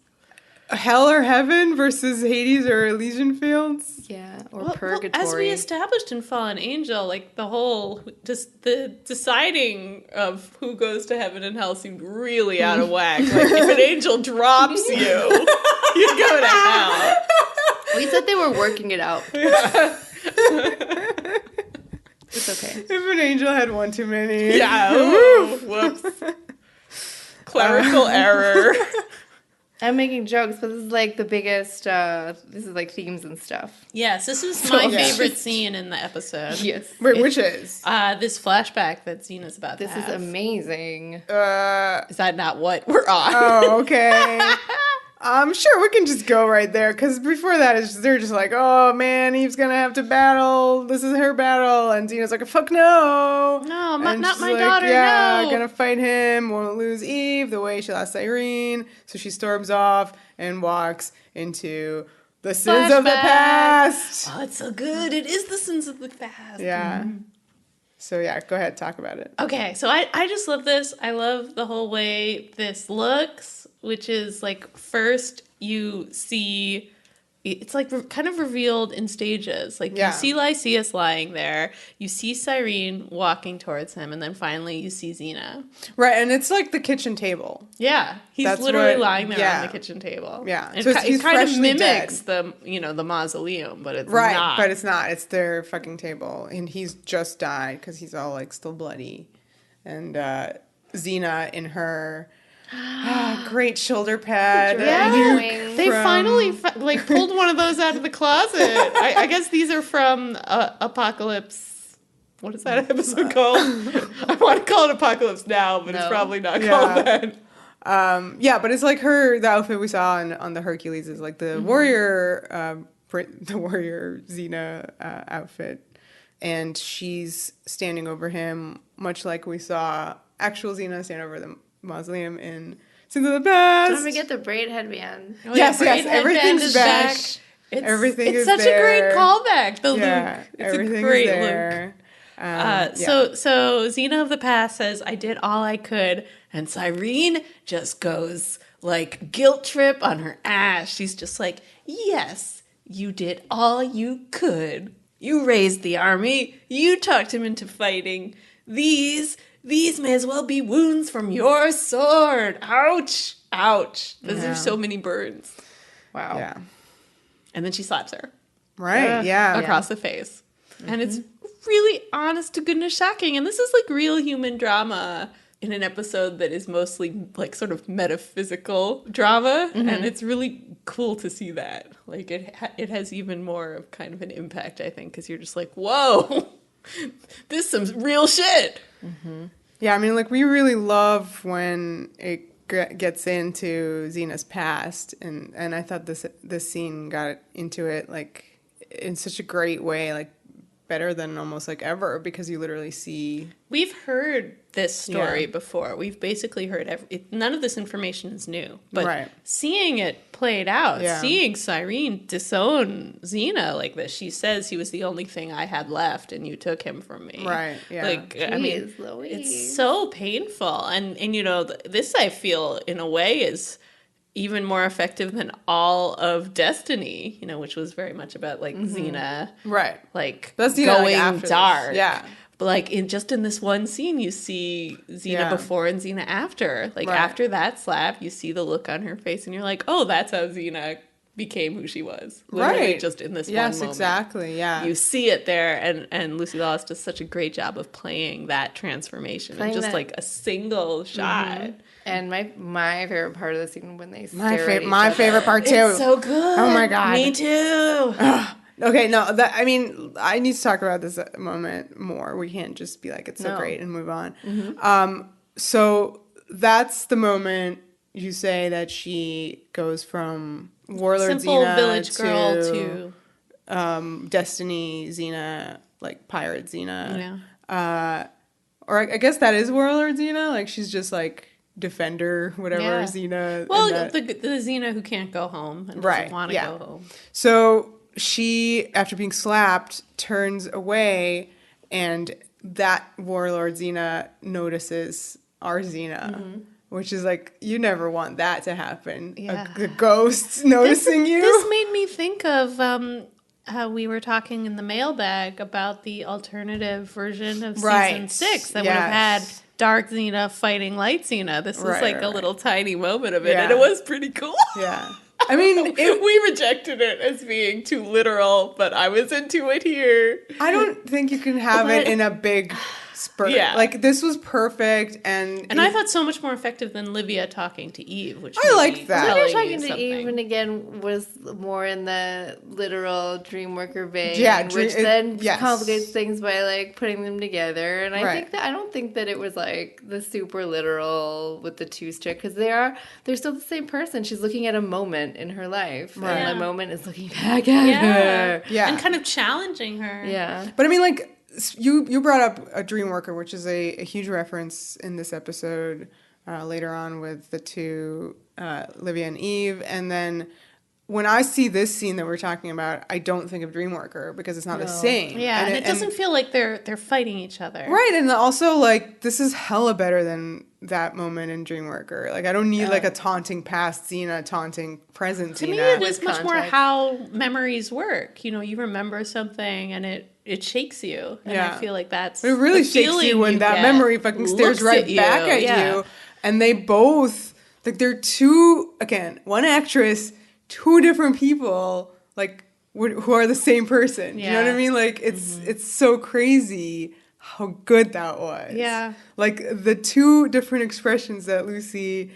Hell or heaven versus Hades or Elysian Fields? Yeah, or Well, purgatory. as we established in Fallen Angel, like the whole just the deciding of who goes to heaven and hell seemed really out of whack. Like if an angel drops you, you go to hell. We said they were working it out. It's okay. If an angel had one too many. Yeah. Ooh, whoops. Clerical error. I'm making jokes, but this is like the biggest, this is like themes and stuff. Yes, this is my yeah. favorite scene in the episode. Yes. Wait, which is? This flashback that Xena's about This to is have. amazing. Is that not what we're on? Oh, okay. I'm I'm sure we can just go right there, because before that, they're just like, oh man, Eve's gonna have to battle. This is her battle, and Xena's like, fuck no. No, And not she's my like, daughter, yeah, no. gonna fight him, won't lose Eve the way she lost Cyrene. So she storms off and walks into the sins of the Flashback. past. Oh, it's so good. It is the sins of the past. Yeah. So yeah, go ahead, talk about it. Okay, so I just love this. I love the whole way this looks, which is like first you see, it's like kind of revealed in stages. Like you see Lysias lying there, you see Cyrene walking towards him, and then finally you see Xena. Right, and it's like the kitchen table. Yeah, he's That's literally what- lying there yeah. on the kitchen table. Yeah, and so it he's kind of freshly mimics dead. the mausoleum, but it's Right, not. but it's not. It's their fucking table, and he's just died because he's all like still bloody, and Xena in her great shoulder pad. Yeah. Nuke They from- finally pulled one of those out of the closet. I guess these are from Apocalypse. What is that episode called? I want to call it Apocalypse Now, but it's No. probably not Yeah. called that. Yeah, but it's like the outfit we saw on the Hercules is like the warrior, the warrior Xena outfit, and she's standing over him, much like we saw actual Xena stand over the mausoleum in Sins of the Past. Don't forget the braid headband. Oh, Yes, Braid yes, Headband everything's is back. It's is such there. a great callback. The Yeah, Luke. It's a everything's great Luke. there. So Xena of the past says, I did all I could, and Cyrene just goes like guilt trip on her ass. She's just like, yes, you did all you could. You raised the army. You talked him into fighting. These may as well be wounds from your sword. Ouch. Ouch. Those Yeah. are so many burns. Wow. Yeah. And then she slaps her Right. Yeah. across the face. And it's really honest to goodness shocking. And this is like real human drama in an episode that is mostly like sort of metaphysical drama. And it's really cool to see that. Like it has even more of kind of an impact, I think, because you're just like, whoa, this is some real shit. Yeah, I mean, like, we really love when it gets into Xena's past, and I thought this scene got into it, like, in such a great way, like, better than almost, like, ever, because you literally see... We've heard this story Yeah. before. We've basically heard none of this information is new, but Right. seeing it played out, Yeah. seeing Cyrene disown Xena like this, she says he was the only thing I had left, and you took him from me. Right, yeah. Like, I mean, Jeez Louise. it's so painful, and you know, this I feel in a way is even more effective than all of Destiny, you know, which was very much about like Xena, Right. like That's Xena, like, going after this. dark. Yeah. But like in this one scene, you see Xena Yeah. before and Xena after. Like Right. after that slap, you see the look on her face, and you're like, oh, that's how Xena became who she was. Literally Right. just in this one Yes, moment. exactly, yeah. You see it there, and Lucy Lawless does such a great job of playing that transformation in Playing just that- like a single shot. And my favorite part of the scene when they My, stare at each my other. favorite part, too. It's so good. Oh my God. Me too. Okay, no, I mean, I need to talk about this moment more. We can't just be like, it's so No. great and move on. So that's the moment you say that she goes from Warlord Simple Xena village girl to Destiny Xena, like pirate Xena. yeah. Or I guess that is Warlord Xena. Like, she's just like defender, whatever, Yeah. Xena. Well, and that- the Xena who can't go home and Right, doesn't want to yeah. go home. So she, after being slapped, turns away, and that Warlord Xena notices our Xena, which is like, you never want that to happen. Yeah. The ghosts noticing you. This made me think of how we were talking in the mailbag about the alternative version of Right. season 6 that would have had Yes. Dark Xena fighting Light Xena. This was Right, like right, a right. little tiny moment of it, Yeah. and it was pretty cool. Yeah. I mean, We rejected it as being too literal, but I was into it here. I don't think you can have it in a big spurt. Yeah. Like, this was perfect, and I thought so much more effective than Livia talking to Eve, which I liked that. Olivia talking to Eve, and again, was more in the literal Dreamworker vein, which then complicates things by, like, putting them together. And I think that I don't think that it was, like, the super literal with the two stick, because they're still the same person. She's looking at a moment in her life, and the moment is looking back at her. Yeah. And kind of challenging her. Yeah. But I mean, like, you brought up a Dreamworker, which is a huge reference in this episode later on with the two, Livia and Eve. And then when I see this scene that we're talking about, I don't think of Dreamworker because it's not the same. Yeah, and it doesn't feel like they're fighting each other. Right, and also, like, this is hella better than that moment in Dreamworker. Like, I don't need, like, a taunting past Xena, taunting present Xena. To me, it is much more how memories work. You know, you remember something and it shakes you. And I feel like that's it really shakes you when that memory fucking stares right back at you. And they both, like, they're two, again, one actress, two different people, like, who are the same person. You know what I mean? Like, it's so crazy how good that was. Yeah. Like, the two different expressions that Lucy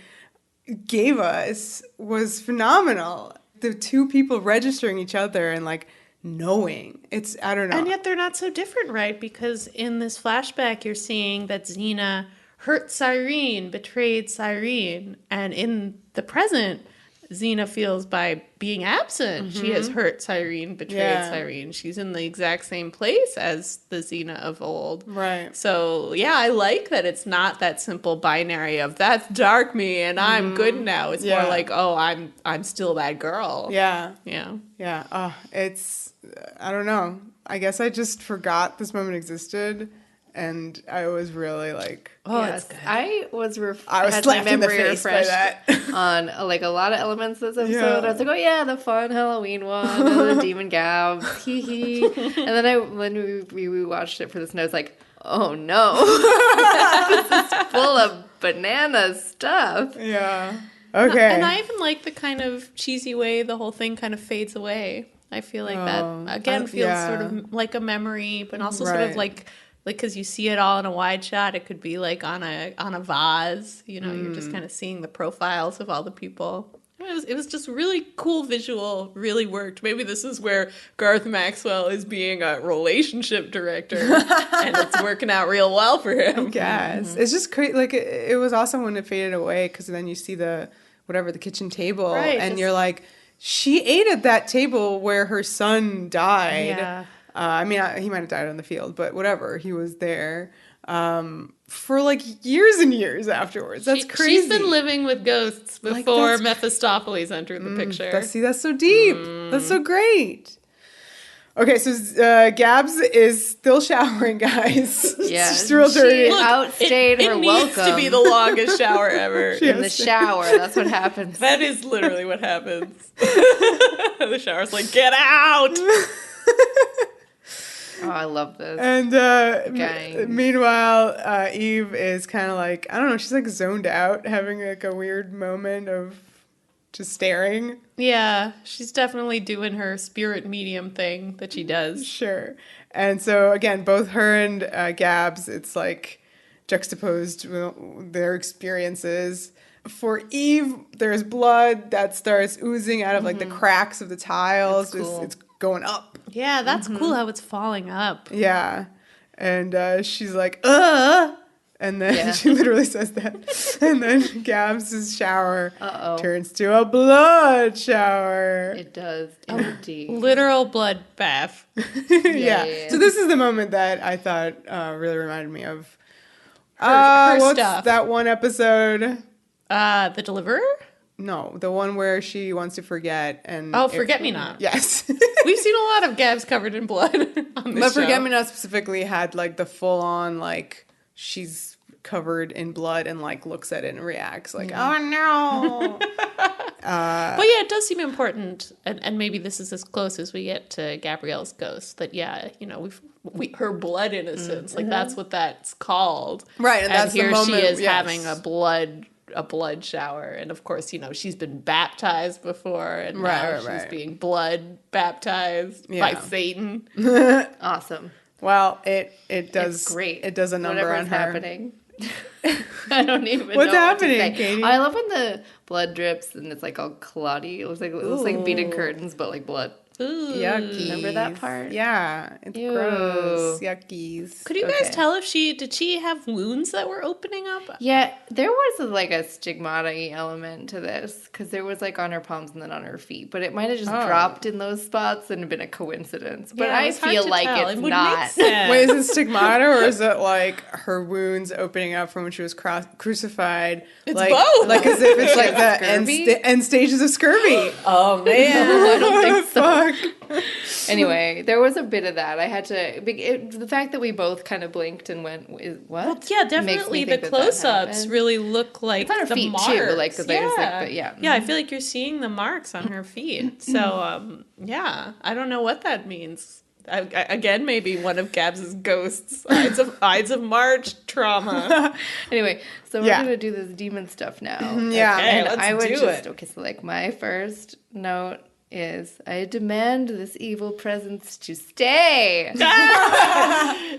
gave us was phenomenal. The two people registering each other and, like, knowing. It's, I don't know. And yet they're not so different, right? Because in this flashback, you're seeing that Xena hurt Cyrene, betrayed Cyrene. And in the present, Xena feels by being absent, she has hurt Cyrene, betrayed Cyrene. She's in the exact same place as the Xena of old. Right. So, yeah, I like that it's not that simple binary of that's dark me and I'm good now. It's more like, oh, I'm still that girl. Yeah. Yeah. Yeah. It's, I don't know. I guess I just forgot this moment existed. And I was really like, it's good. I was had my memory refreshed on like a lot of elements of this episode. I was like, oh yeah, the fun Halloween one, and the demon gabs, hee hee. And then when we rewatched it for this, and I was like, oh no, this is full of banana stuff. Yeah. Okay. And I even like the kind of cheesy way the whole thing kind of fades away. I feel like that again feels sort of like a memory, but also sort of like because you see it all in a wide shot, it could be like on a vase. You know, you're just kind of seeing the profiles of all the people. It was just really cool visual, really worked. Maybe this is where Garth Maxwell is being a relationship director, and it's working out real well for him. I guess. It's just crazy. Like, it was awesome when it faded away, because then you see the kitchen table, and you're like, she ate at that table where her son died. Yeah. I mean, he might have died on the field, but whatever. He was there for like years and years afterwards. That's crazy. She's been living with ghosts before Mephistopheles entered the picture. That's so deep. That's so great. Okay, so Gabs is still showering, guys. Yeah, she's real dirty. She outstayed her welcome. It needs to be the longest shower ever. In the shower, that's what happens. That is literally what happens. The shower's like, get out! Oh, I love this. And meanwhile, Eve is kind of like, I don't know, she's like zoned out, having like a weird moment of just staring. Yeah, she's definitely doing her spirit medium thing that she does. Sure. And so, again, both her and Gabs, it's like juxtaposed their experiences. For Eve, there's blood that starts oozing out of like the cracks of the tiles. It's going up. Yeah, that's cool how it's falling up. Yeah. And she's like, ugh. And then she literally says that. And then Gabs' shower turns to a blood shower. It does, indeed. Literal blood bath. Yeah. So this is the moment that I thought really reminded me of her what's stuff. That one episode? The Deliverer? No, the one where she wants to forget and... Oh, Forget Me Not. Yes. We've seen a lot of Gabs covered in blood on this show. Forget Me Not specifically had like the full-on, like, she's covered in blood and like looks at it and reacts like, oh no. But yeah, it does seem important, and maybe this is as close as we get to Gabrielle's ghost, that her blood innocence, like that's what that's called. Right, and that's here the moment, she is having a blood shower, and of course, she's been baptized before, and now she's being blood baptized by Satan. Awesome. Well, it does. It's great. It does a number Whatever's on her. happening. I don't even know What's what happening, to say. Katie? I love when the blood drips and it's like all clotty. It looks like beaded curtains, but like blood. Ooh. Yucky. Remember that part? Yeah, it's Ew. gross. Yuckies. Could you guys tell if did she have wounds that were opening up? Yeah, there was like a stigmata element to this because there was like on her palms and then on her feet, but it might have just dropped in those spots and been a coincidence. But Yeah, I it's hard feel to like tell. it's It would not. make sense. Wait, is it stigmata or is it like her wounds opening up from when she was crucified? It's like, both. Like as if it's like the Scurvy? end stages of scurvy. Oh man. I don't think so. Fuck. Anyway, there was a bit of that. I had to. The fact that we both kind of blinked and went, "What?" Well, yeah, definitely. The close-ups really look like It's on her the feet marks. too, like there's like, but yeah, Yeah, I feel like you're seeing the marks on her feet. So, yeah, I don't know what that means. Again, maybe one of Gabs's ghosts, Ides of March trauma. Anyway, so we're gonna do this demon stuff now. Yeah. Okay, And let's I would do just it. okay. So like my first note is I demand this evil presence to stay.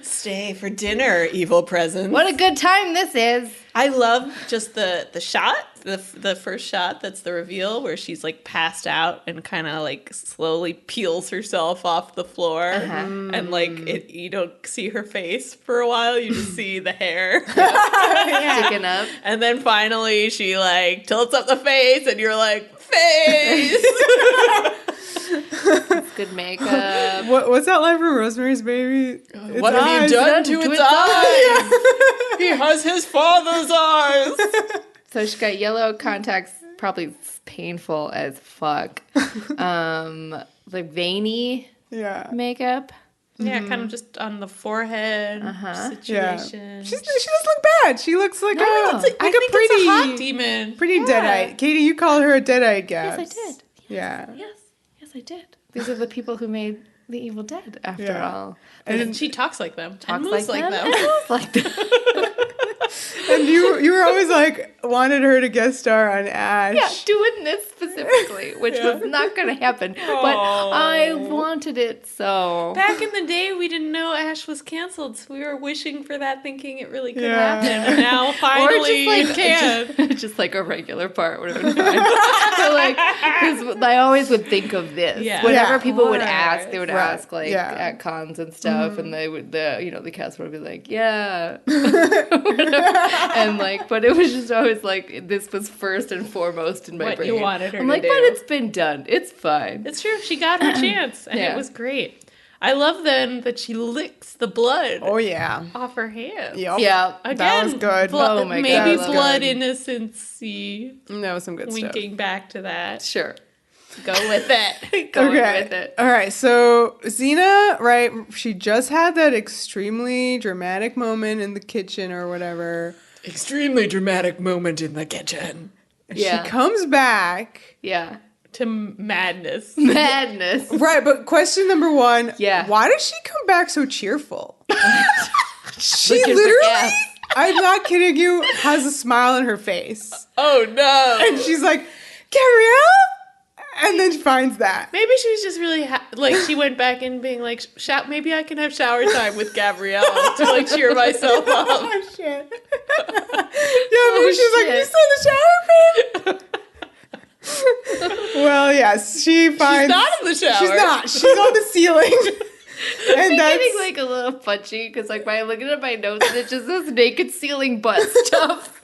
Stay for dinner, evil presence. What a good time this is. I love just the shot, the first shot that's the reveal where she's like passed out and kind of like slowly peels herself off the floor and like you don't see her face for a while, you just see the hair. Sticking up. And then finally she like tilts up the face and you're like, face! Good makeup. What's that line from Rosemary's Baby? It's What have you eyes. done to its eyes? He has his father's eyes. So she got yellow contacts, probably painful as fuck. Like veiny makeup. Yeah, kind of just on the forehead situation. Yeah. She doesn't look bad. She looks like I think it's a hot demon. Pretty deadite. Katie, you called her a deadite, Gabs. Yes, I did. Yeah. Yes, I did. These are the people who made The Evil Dead, after all. And she talks like them. Talks moves like them. And moves like them. And you were always like, wanted her to guest star on Ash. Yeah, doing this specifically, which was not going to happen. But I wanted it so. Back in the day, we didn't know Ash was canceled, so we were wishing for that, thinking it really could happen. And now, finally, it can. Just like a regular part would have been fine. So like, because I always would think of this. Yeah. Whenever people would ask, they would Right. ask like Yeah. at cons and stuff, and they would the cast would be like, yeah, and like, but it was just always like this was first and foremost in my What brain. you wanted her I'm to like, do. but it's been done. It's fine. It's true. She got her chance, and it was great. I love then that she licks the blood Oh, yeah. off her hands. Yep. Yeah. Again, That was good. Oh my God, maybe that was blood good. innocency. That was some good stuff. Winking back to that. Sure. Go with it. Going Okay. with it. All right. So Xena, right? She just had that extremely dramatic moment in the kitchen or whatever. Extremely dramatic moment in the kitchen. Yeah. She comes back. Yeah. To madness. Madness. Right, but question number one. Yeah. Why does she come back so cheerful? She Looking for literally, gas. I'm not kidding you, has a smile on her face. Oh no. And she's like, Gabrielle? And then she finds that. Maybe she was just really like she went back in being like, maybe I can have shower time with Gabrielle to like cheer myself up. Oh, shit. Yeah, maybe she's like, you still in the shower, babe? Well, yes, she finds... She's not in the shower. She's not. She's on the ceiling. And I'm that's... getting like a little punchy because like when I look at my notes, it's just this naked ceiling butt stuff,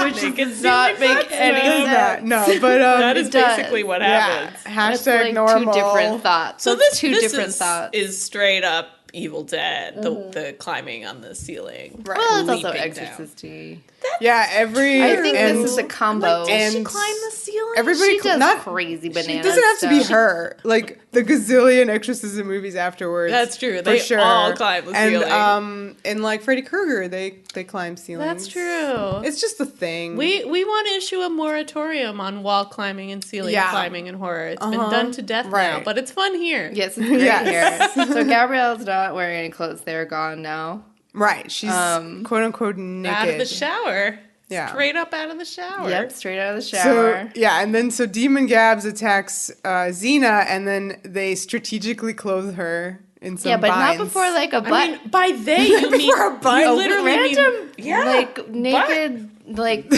which does not make any does not. sense. No, but that is it does. basically what yeah. happens. That's Hashtag like normal. two different thoughts. So That's this different is, thoughts. is straight up Evil Dead, the climbing on the ceiling. Right. Well, it's also leaping down. Exorcist-y. Yeah, every... I think and this is a combo. Like, and did she climb the ceiling? everybody... She does not crazy bananas. It doesn't have to be stuff. her. Like, the gazillion exorcism movies afterwards. That's true. For They sure. all climb the ceiling. And like Freddy Krueger, they climb ceilings. That's true. It's just a thing. We want to issue a moratorium on wall climbing and ceiling climbing in horror. It's been done to death now, but it's fun here. Yes, it's great Yes. here. So Gabrielle's not wearing any clothes. They're gone now. Right. She's quote unquote naked. Out of the shower. Yeah. Straight up out of the shower. Yep, straight out of the So shower. yeah, and then so Demon Gabs attacks Xena, and then they strategically clothe her in some Yeah, but binds. not before like a butt. I mean, by they, you mean For a bind. you literally random, mean, yeah, like naked, like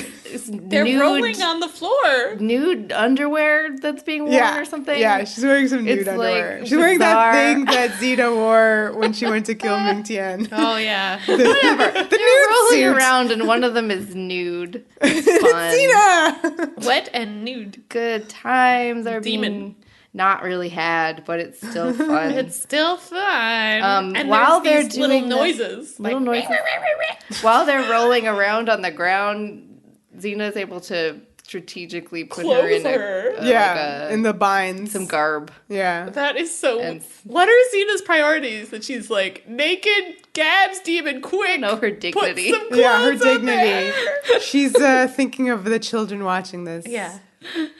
they're nude, rolling on the floor. nude underwear that's being worn or something. Yeah, she's wearing some nude It's, underwear. like, She's wearing that bizarre. thing that Xena wore when she went to kill Ming Tian. Oh yeah, Whatever. The They're nude rolling suit. around, and one of them is nude. It's fun. Xena! wet and nude. Good times are Demon. being not really had, but it's still fun. It's still fun. And while there's they're these little doing the- noises, little like, noises. While they're rolling around on the ground, Xena's able to strategically put her Close in her. Yeah, in the binds. some garb. Yeah. That is so. And- What are Xena's priorities? That she's like naked Gabs demon, quick. No, her Put dignity. some clothes Yeah, her on dignity. there. She's thinking of the children watching this. Yeah,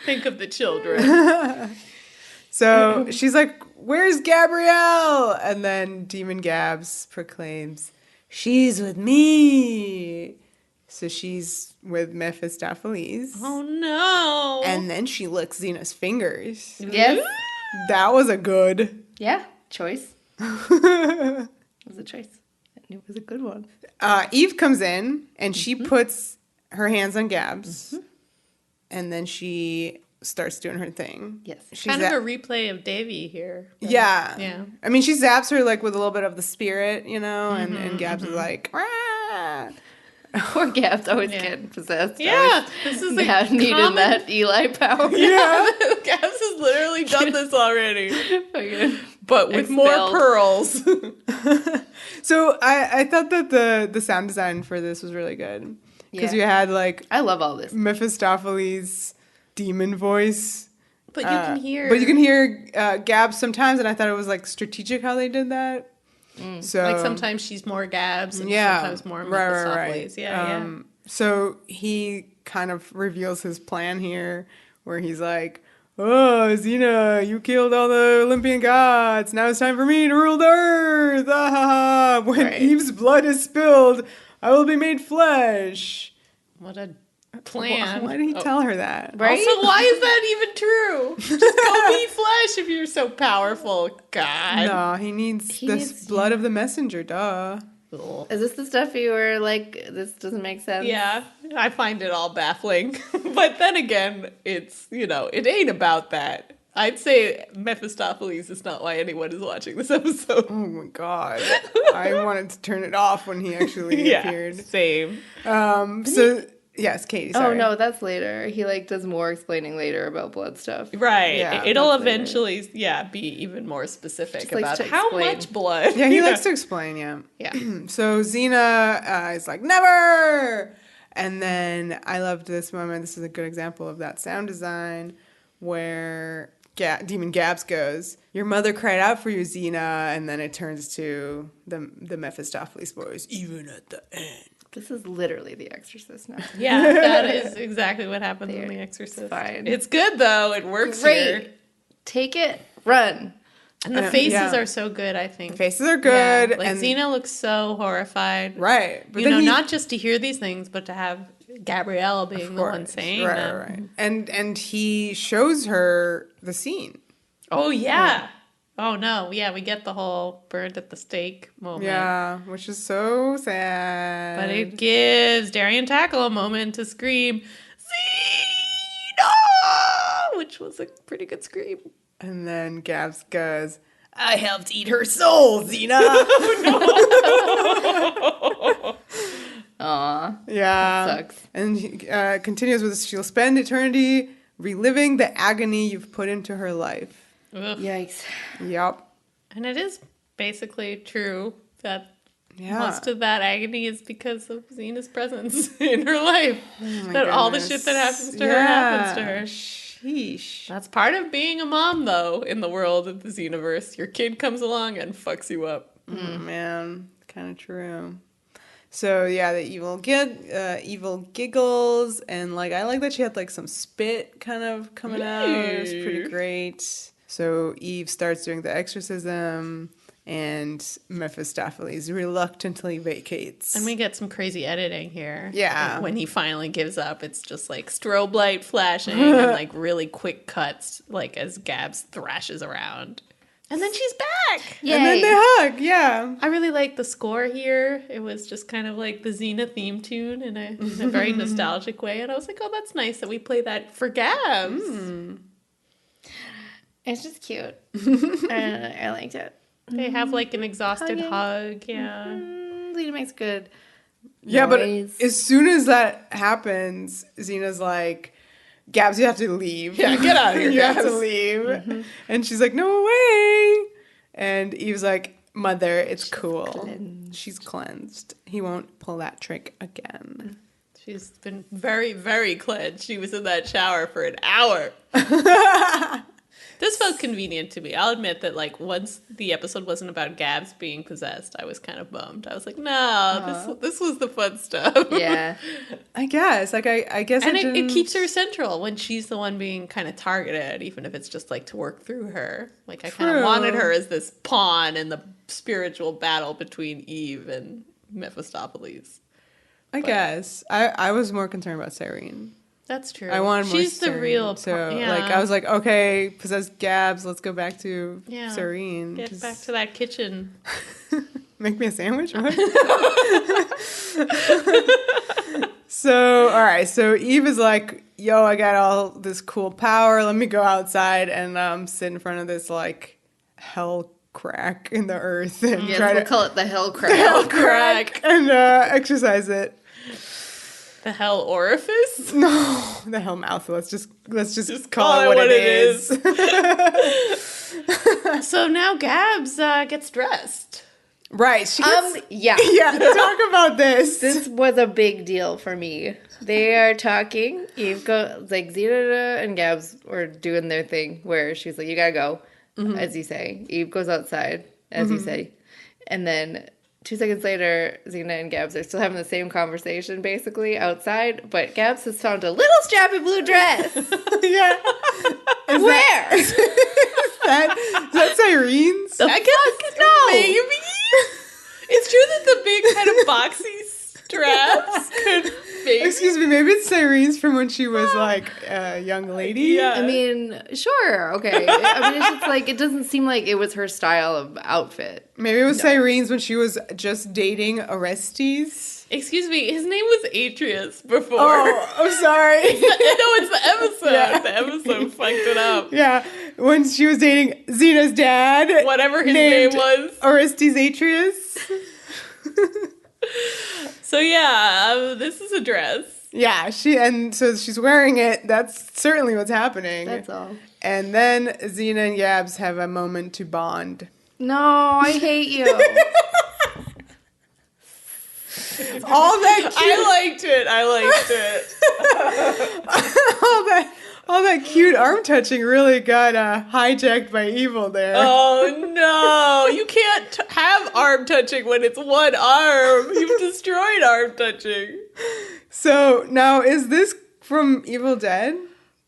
think of the children. So she's like, "Where's Gabrielle?" And then Demon Gabs proclaims, "She's with me." So she's with Mephistopheles. Oh no! And then she licks Xena's fingers. Yes. That was a good. Yeah. Choice. It was a choice. And it was a good one. Eve comes in and she puts her hands on Gabs. And then she starts doing her thing. Yes. She's Kind of a replay of Davy here. Yeah. Yeah. I mean, she zaps her like with a little bit of the spirit, you know, and Gabs is like, "Rah!" Poor Gab's always Yeah. getting possessed. Yeah, this is like Yeah, needed common- that Eli power. Yeah. Gabs has literally done this already, Fucking but with more Expelled. pearls. So I thought that the sound design for this was really good. Because Yeah. you had like I love all this. Mephistopheles' demon voice. But you can hear. But you can hear Gabs sometimes, and I thought it was like strategic how they did that. So like sometimes she's more Gabs and yeah, sometimes more right. Mephistopheles. Yeah, So he kind of reveals his plan here, where he's like, "Oh, Xena, you killed all the Olympian gods. Now it's time for me to rule the earth. Ah, ha, ha. When Right. Eve's blood is spilled, I will be made flesh." What a plan. Why did he tell her that? Right? Also, why is that even true? Just go be flesh if you're so powerful. God. No, he needs He the needs- blood of the messenger, duh. Ugh. Is this the stuff you were like, this doesn't make sense? Yeah, I find it all baffling. But then again, it's, it ain't about that. I'd say Mephistopheles is not why anyone is watching this episode. Oh my god. I wanted to turn it off when he actually appeared. Same. So, yes, Katie, Oh sorry. no, that's later. He like does more explaining later about blood stuff. Right. Yeah, It'll that's later. eventually, be even more specific Just likes about to how explain. much blood. Yeah, he likes to explain, yeah. Yeah. So Xena is like, "Never!" And then I loved this moment. This is a good example of that sound design where Demon Gabs goes, "Your mother cried out for you, Xena," and then it turns to the Mephistopheles voice, "Even at the end." This is literally The Exorcist now. Yeah, that is exactly what happens in There. The Exorcist. It's fine. It's good, though. It works Great. here. Take it, run. And the faces yeah. are so good, I think. Faces are good. Yeah, like and Xena looks so horrified. right. But You know, then he- not just to hear these things, but to have Gabrielle being the one course. saying right, them. right. And he shows her the scene. Oh, yeah. Oh, no. Yeah, we get the whole burned at the stake moment. Yeah, which is so sad. But it gives Darian Tackle a moment to scream, Xena! Which was a pretty good scream. And then Gabs goes, "I helped eat her soul, Xena." Aw, Yeah. sucks. And he continues with, "She'll spend eternity reliving the agony you've put into her life." Ugh. Yikes. Yep. And it is basically true that Yeah. most of that agony is because of Xena's presence in her life. Oh my That all the goodness. shit that happens to her happens to her. Sheesh. That's part of being a mom, though, in the world of the Xeniverse. Your kid comes along and fucks you up. Oh, man, kind of true. So yeah, the evil giggles, and like I like that she had like some spit kind of coming out. It was pretty great. So Eve starts doing the exorcism, and Mephistopheles reluctantly vacates. And we get some crazy editing here. Yeah. When he finally gives up, it's just like strobe light flashing and like really quick cuts, like as Gabs thrashes around. And then she's back. Yay. And then they hug, yeah. I really like the score here. It was just kind of like the Xena theme tune in a very nostalgic way. And I was like, oh, that's nice that we play that for Gabs. It's just cute. I liked it. They have like an exhausted hug. Yeah. Lena makes good Yeah, noise. but as soon as that happens, Xena's like, Gabs, you have to leave. Yeah, get out of here, You have to Gabs. leave. And she's like, no way. And Eve's like, Mother, it's cool. She's cleansed. He won't pull that trick again. She's been very, very cleansed. She was in that shower for an hour. This felt convenient to me. I'll admit that, like, once the episode wasn't about Gabs being possessed, I was kind of bummed. I was like, no, this was the fun stuff. Yeah. I guess. Like, I guess And it keeps her central when she's the one being kind of targeted, even if it's just, like, to work through her. Like, I kind of True. wanted her as this pawn in the spiritual battle between Eve and Mephistopheles. I guess. I was more concerned about Cyrene. That's true. I wanted more She's the Cyrene. real So, yeah. like, I was like, okay, possessed Gabs, let's go back to Cyrene. Get back to that kitchen. Make me a sandwich? What? So, all right. So Eve is like, yo, I got all this cool power. Let me go outside and sit in front of this, like, hell crack in the earth and Yes, try we'll to call it the hell crack. hell crack and exercise it. The hell orifice? No, the hell mouth. Let's just call it what it is. So now Gabs gets dressed. Right. She gets, Yeah. yeah. Talk about this. This was a big deal for me. They are talking. Eve goes, like, Xena and Gabs were doing their thing where she's like, you gotta go, as you say. Eve goes outside, as you say. And then 2 seconds later, Xena and Gabs are still having the same conversation, basically, outside. But Gabs has found a little strappy blue dress. Yeah. Where? Is that Cyrene's? I guess no. Maybe. It's true that the big kind of boxy straps could maybe. Excuse me, maybe it's Cyrene's from when she was like a young lady. Yeah. I mean, sure, okay. I mean, it's just like, it doesn't seem like it was her style of outfit. Maybe it was Cyrene's when she was just dating Orestes. Excuse me, his name was Atreus before. Oh, I'm sorry. No, it's the episode. Yeah. The episode fucked it up. Yeah, when she was dating Xena's dad. Whatever his named name was. Orestes Atreus. So yeah, this is a dress. Yeah, so she's wearing it. That's certainly what's happening. That's all. And then Xena and Gabs have a moment to bond. No, I hate you. All that cute, I liked it. all that cute arm touching really got hijacked by evil there. Oh no, you can't have arm touching when it's one arm. You've destroyed arm touching. So now, is this from Evil Dead?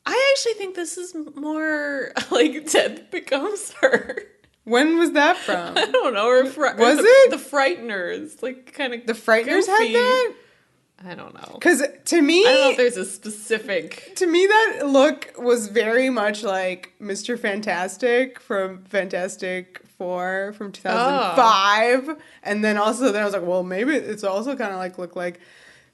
I actually think this is more like Death Becomes Her. When was that from? I don't know. Or Was it? The Frighteners? Like kind of The Frighteners had goofy. that? I don't know. Because to me, I don't know if there's a specific. to me that look was very much like Mr. Fantastic from Fantastic Four from 2005. And then I was like, well, maybe it's also kind of like look like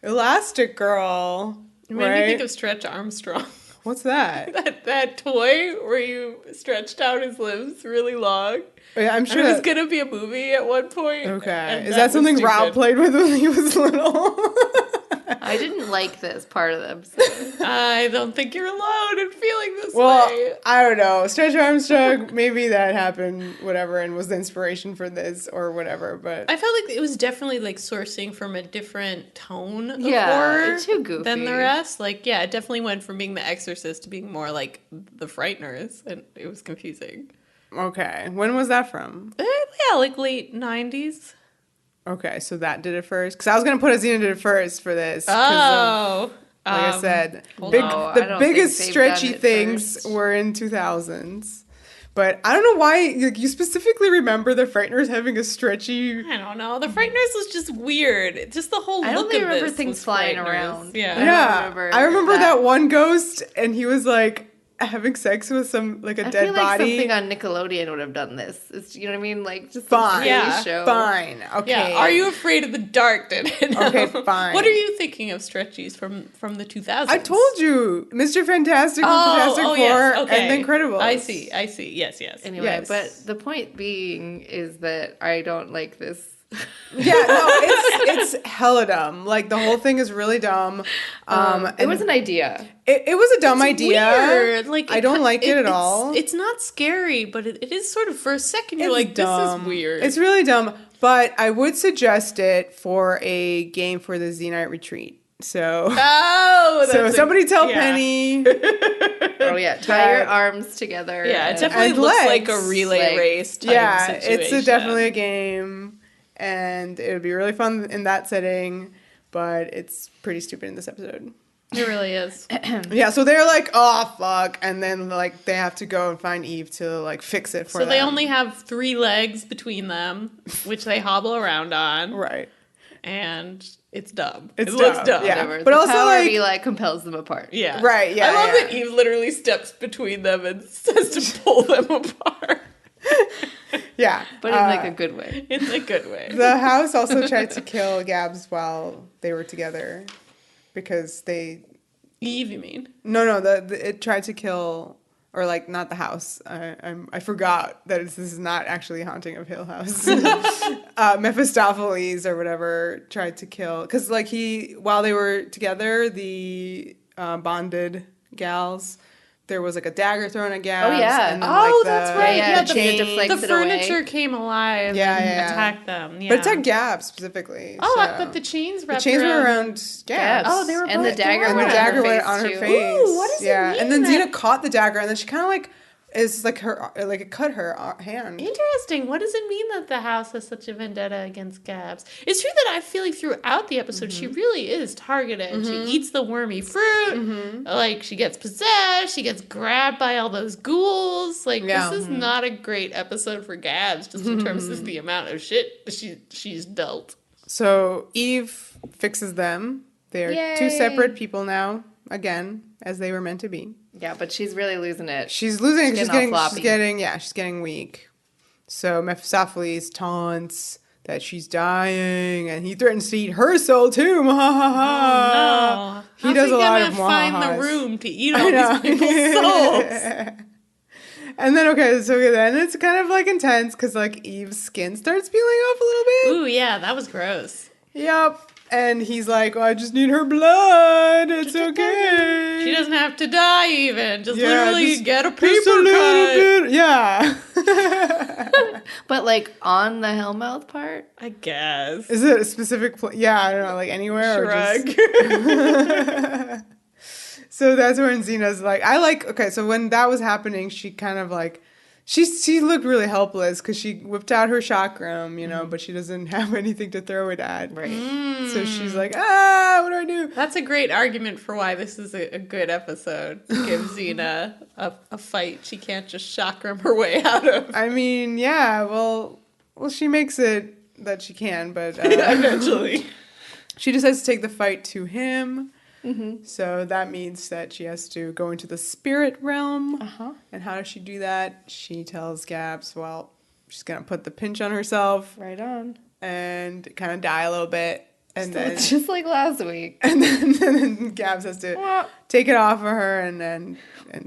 Elastic Girl. It made me think of Stretch Armstrong. What's that? That toy where you stretched out his limbs really long. Yeah, I'm And sure it was that- going to be a movie at one point. Okay. and Is that was something Rob stupid. played with when he was little? I didn't like this part of the episode. I don't think you're alone in feeling this Well, way. I don't know. Stretch Armstrong, maybe that happened, whatever, and was the inspiration for this or whatever, but... I felt like it was definitely like sourcing from a different tone of Yeah, horror it's too goofy. than the rest. Like, yeah, it definitely went from being the Exorcist to being more like the Frighteners, and it was confusing. Okay. When was that from? Yeah, like late 90s. Okay, so that did it first. Because I was going to put Xena did it first for this. 'cause Oh. like I said, hold on. No, I the don't biggest think they've done stretchy it things first. were in 2000s. But I don't know why you specifically remember the Frighteners having a stretchy... I don't know. The Frighteners was just weird. Just the whole I don't look really of remember this things was flying Frighteners. around. Yeah. I don't Yeah, remember I remember that. that one ghost, and he was like having sex with some like a I dead feel like body. something on Nickelodeon would have done this. It's, you know what I mean? Like just Fine. Yeah. show. Fine. Okay. Yeah. Are you afraid of the dark? Okay, fine. What are you thinking of stretchies from the 2000s? I told you, Mr. Fantastic, Fantastic Four, yes. Okay. and The Incredibles. I see. Yes. Anyway, Yes. but the point being is that I don't like this. Yeah, no, it's hella dumb. Like the whole thing is really dumb. It was an idea. It was a dumb idea. Weird. Like I don't like it at all. It's not scary, but it is sort of for a second. You're It's like, dumb. this is weird. It's really dumb, but I would suggest it for a game for the Xenite retreat. So, somebody tell Penny. Oh yeah, tie your arms together. Yeah, it and- definitely and looks legs. like a relay Legs. race type Yeah, situation. it's definitely a game, and it would be really fun in that setting. But it's pretty stupid in this episode. It really is. Yeah, so they're like, oh fuck, and then like they have to go and find Eve to like fix it for them. So they only have 3 legs between them, which they hobble around on, right. And it's dumb. It's it looks dumb, dumb. yeah. whatever. But the also, power like- be like compels them apart. Yeah. Right, yeah, I love yeah. that Eve literally steps between them and says to pull them apart. Yeah, But in like a good way. In a good way. the house also tried to kill Gabs while they were together because they. Eve, you mean? No, it tried to kill, or like not the house. I forgot that this is not actually Haunting of Hill House. Mephistopheles or whatever tried to kill because like while they were together, the bonded gals. There was like a dagger thrown at Gabs. Oh, yeah. And then, Oh, like, that's right. Yeah, Yeah, the chain deflects the it away. furniture came alive Yeah, and yeah. attacked them. Yeah. But it attacked Gabs specifically. Oh, so. but the chains The wrapped chains were around. around Gabs. Oh, they were And the both dagger And went the on dagger her went face, on her too. face. Ooh, what does it yeah. mean And then that- Xena caught the dagger, and then she kind of like is like it cut her hand. Interesting. What does it mean that the house has such a vendetta against Gabs? It's true that I feel like throughout the episode she really is targeted. She eats the wormy fruit. Like she gets possessed. She gets grabbed by all those ghouls. Like Yeah. this is not a great episode for Gabs, just in terms of the amount of shit she's dealt. So Eve fixes them. They are two Yay. separate people now, again, as they were meant to be. Yeah, but she's really losing it. She's losing. She's getting all floppy. She's getting weak. So Mephistopheles taunts that she's dying, and he threatens to eat her soul too. Ha ha ha. No. He How's does a lot gonna of find wah-ha-has. the room to eat all these people's souls? And then so then it's kind of like intense because like Eve's skin starts peeling off a little bit. Ooh, yeah, that was gross. Yep. And he's like, I just need her blood. It's okay. She doesn't have to die even. Just Yeah, literally just- get a Just paper a little cut. bit. Yeah. But like on the Hellmouth part, I guess. Is it a specific place? Yeah, I don't know, like anywhere Shrug. or just... So that's when Xena's like, okay, so when that was happening, she kind of like, she looked really helpless because she whipped out her chakram, you know, but she doesn't have anything to throw it at. right? So she's like, what do I do? That's a great argument for why this is a good episode. To give Xena a fight she can't just chakram her way out of. I mean, yeah, well, she makes it that she can, but Eventually. she decides to take the fight to him. So that means that she has to go into the spirit realm. And how does she do that? She tells Gabs, well, she's going to put the pinch on herself Right on. and kind of die a little bit. And then Just like last week. and then Gabs has to take it off of her and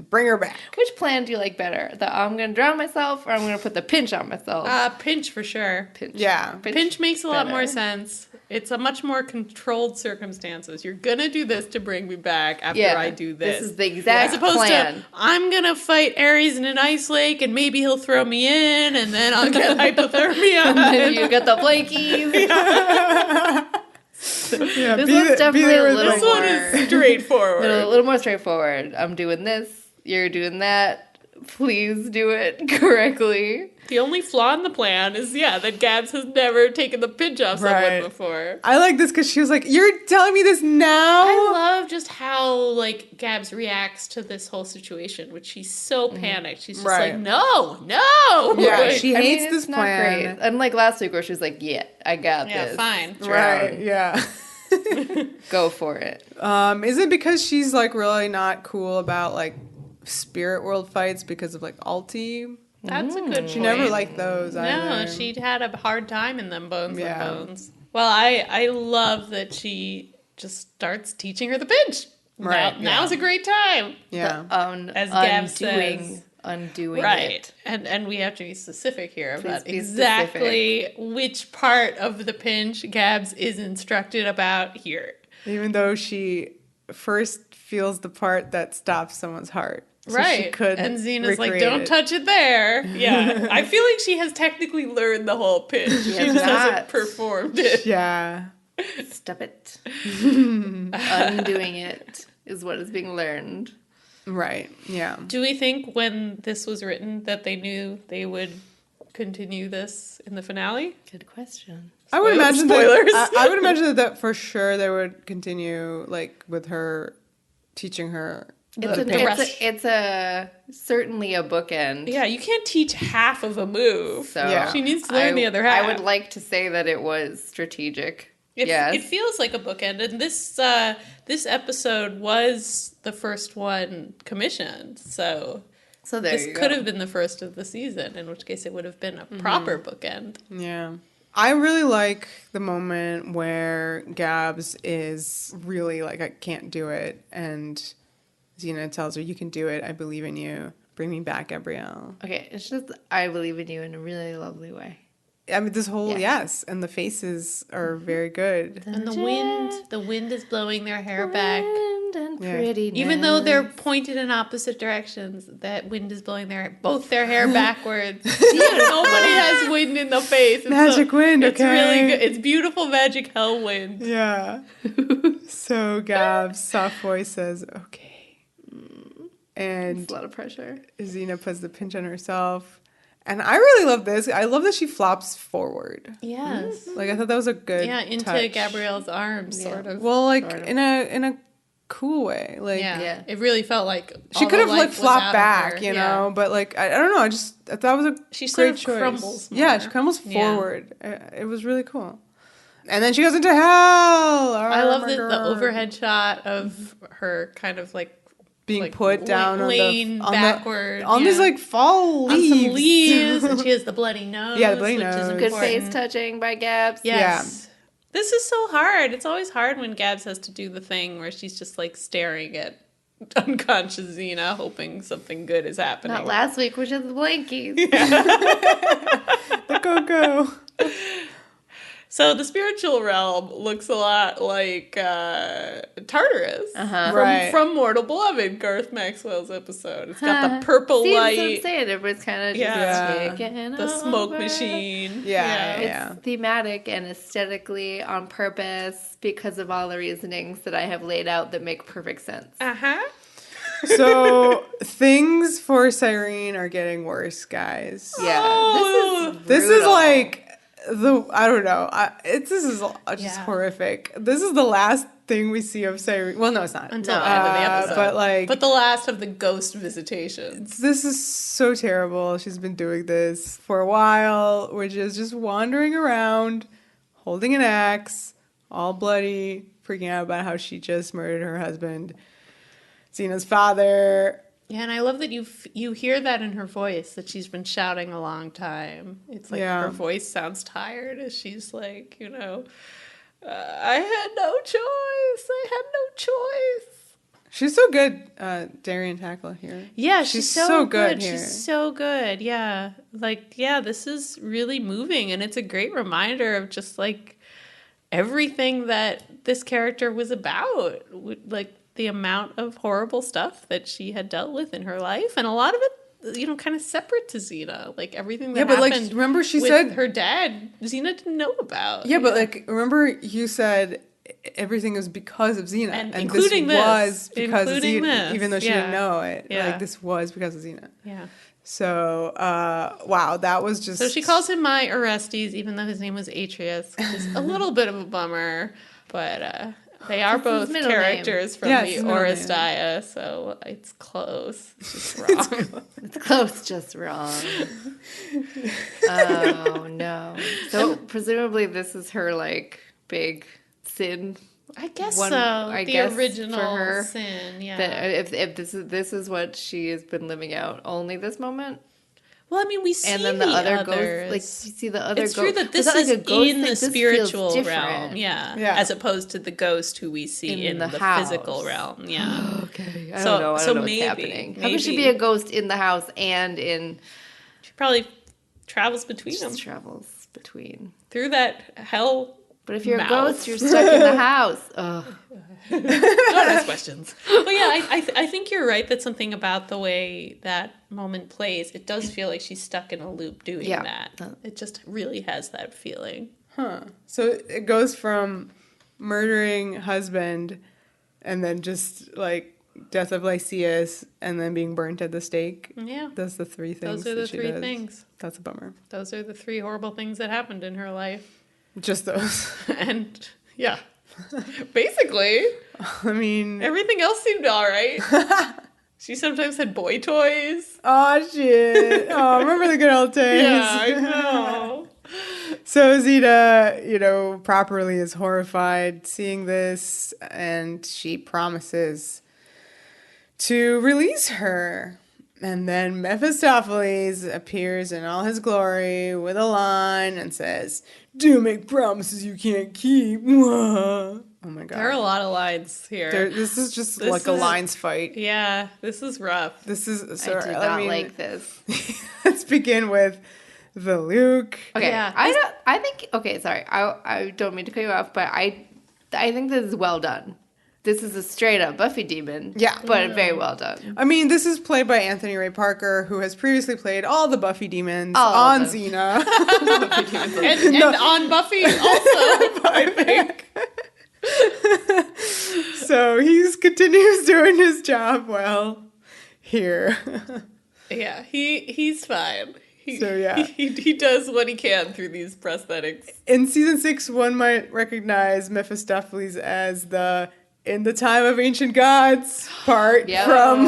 bring her back. Which plan do you like better? The I'm gonna drown myself, or I'm gonna put the pinch on myself? Pinch for sure. Pinch. Yeah. Pinch makes a lot better. more sense. It's a much more controlled circumstances. You're gonna do this to bring me back after Yeah, I do this. This is the exact As opposed plan. to, I'm gonna fight Ares in an ice lake and maybe he'll throw me in and then I'll get hypothermia. And then you get the blankies. Yeah, This be one's the- be definitely there a with little This me. one more- is straightforward. A little more straightforward. I'm doing this. You're doing that. Please do it correctly. The only flaw in the plan is, that Gabs has never taken the pinch off Right. someone before. I like this because she was like, you're telling me this now? I love just how, like, Gabs reacts to this whole situation, which she's so panicked. She's just Right. like, no. Yeah, Like, she hates it's this not plan. great. Unlike last week where she was like, yeah, I got yeah, this. fine. Right, yeah. Go for it. Is it because she's like really not cool about like spirit world fights because of like Alti. That's a good She point. never liked those either. No, she'd had a hard time in them Bones Yeah. and Bones. Well, I love that she just starts teaching her the pinch. Right, Now's a great time. Yeah. As Gab says. Undoing Right. it. And we have to be specific here Please about be exactly which part of the pinch Gabs is instructed about here. Even though she first feels the part that stops someone's heart. So Right. She could and Xena's like, recreate don't it. touch it there. Yeah. I feel like she has technically learned the whole pinch. She has just hasn't not. performed it. Yeah. Stop it. Undoing it is what is being learned. Right. Yeah. Do we think when this was written that they knew they would continue this in the finale? Good question. I would imagine Spoilers. that I would imagine that for sure they would continue like with her teaching her. It's a certainly a bookend. Yeah, you can't teach half of a move. So Yeah. She needs to learn the other half. I would like to say that it was strategic. It feels like a bookend, and this episode was the first one commissioned, so So there this you could go. have been the first of the season, in which case it would have been a proper bookend. Yeah. I really like the moment where Gabs is really like, I can't do it. And Xena tells her, you can do it. I believe in you. Bring me back, Gabrielle. Okay, it's just I believe in you in a really lovely way. I mean, this whole, Yeah. yes. And the faces are very good. And the wind is blowing their hair back. And Yeah. prettiness. Even though they're pointed in opposite directions, that wind is blowing both their hair backwards. Nobody has wind in the face. Magic wind, It's okay. really good. It's beautiful magic hell wind. Yeah. So Gab's soft voice says, okay. And it's a lot of pressure. Xena puts the pinch on herself. And I really love this. I love that she flops forward. Yes. Like, I thought that was a good Into touch. Gabrielle's arms, Yeah. sort of. Well, like, Sort of. in a cool way. Like, Yeah. It really felt like she all could the have, like, life was flopped out of back, her. you Yeah. know? But, like, I don't know. I thought it was a She sort great of choice. crumbles Yeah, more. she crumbles Yeah. forward. It was really cool. And then she goes into hell. I love my the God. overhead shot of her kind of like being like, put down laying on backward on these like fall on leaves. some leaves, and she has the bloody nose. Yeah, the bloody which nose. Is Good Good important. face touching by Gabs. Yes. This is so hard. It's always hard when Gabs has to do the thing where she's just like staring at unconscious Xena, hoping something good is happening. Not last week, which is the blankies. The Coco. So the spiritual realm looks a lot like Tartarus Right. from Mortal Beloved, Garth Maxwell's episode. It's got the purple See, light, that's what I'm saying. Everybody's kind of just Yeah. taking the smoke over. machine. Yeah. It's thematic and aesthetically on purpose because of all the reasonings that I have laid out that make perfect sense. Uh-huh. So things for Cyrene are getting worse, guys. Yeah, Oh, This is brutal. like I don't know. This is just Yeah. horrific. This is the last thing we see of Cyrene. Well, no, it's not. Until the end of the episode. But the last of the ghost visitations. this is so terrible. She's been doing this for a while, which is just wandering around, holding an axe, all bloody, freaking out about how she just murdered her husband, Xena's father. Yeah, and I love that you hear that in her voice, that she's been shouting a long time. It's like Yeah. her voice sounds tired as she's like, I had no choice. I had no choice. She's so good, Darian Tackle here. Yeah, She's she's so, so good. good here. She's so good. Yeah. This is really moving, and it's a great reminder of just like everything that this character was about. Like the amount of horrible stuff that she had dealt with in her life, and a lot of it, kind of separate to Xena. Like everything that but happened. remember she with said her dad, Xena didn't know about. Yeah, but like remember you said everything was because of Xena, And this including this. was because of Including Xena, this. even though she Yeah. didn't know it. Yeah. Like this was because of Xena. Yeah. So wow, that was just. So she calls him my Orestes, even though his name was Atreus, which is a little bit of a bummer, but they are both middle characters from Yeah, it's the his middle name. Oresteia, so it's close. It's just wrong. It's close, just wrong. Oh no! So presumably this is her like big sin I guess one, so. I The guess original for her, sin, yeah. that if this is what she has been living out, only this moment. Well, I mean, we see And then the other others. ghosts, like you see the other It's ghost. true that this But is like a ghost in thing, the this feels spiritual different. realm, yeah, Yeah. as opposed to the ghost who we see in the physical house. realm, yeah. Okay, I So- don't know. I so don't know what's maybe- happening. How could she maybe. be a ghost in the house and in She probably travels between them just travels between? through that hell. But if you're Mouth. a ghost, you're stuck in the house. Ugh. Don't ask questions. But yeah, I think you're right that something about the way that moment plays, it does feel like she's stuck in a loop doing Yeah. that. It just really has that feeling. Huh. So it goes from murdering husband and then just like death of Lysias and then being burnt at the stake. Yeah. That's the three things. Those are the that she three does. things. That's a bummer. Those are the three horrible things that happened in her life. Just those. And yeah, basically, I mean, everything else seemed all right. She sometimes had boy toys. oh shit. Oh, remember the good old days. Yeah, I know. So Xena, properly is horrified seeing this, and she promises to release her. And then Mephistopheles appears in all his glory with a line and says, "Do make promises you can't keep." Oh my god. There are a lot of lines here. This is just This like a is- lines fight. Yeah, this is rough. This is I did not like this. Let's begin with the Luke. Okay, Yeah. I think. Okay, sorry. I don't mean to cut you off, but I think this is well done. This is a straight up Buffy demon. Yeah. but very well done. I mean, this is played by Anthony Ray Parker, who has previously played all the Buffy demons All on of them. Xena. And on Buffy also, I think. So he continues doing his job well here. Yeah, he's fine. So, yeah. He does what he can through these prosthetics. In season 6, one might recognize Mephistopheles as the "in the time of ancient gods" part Yeah. from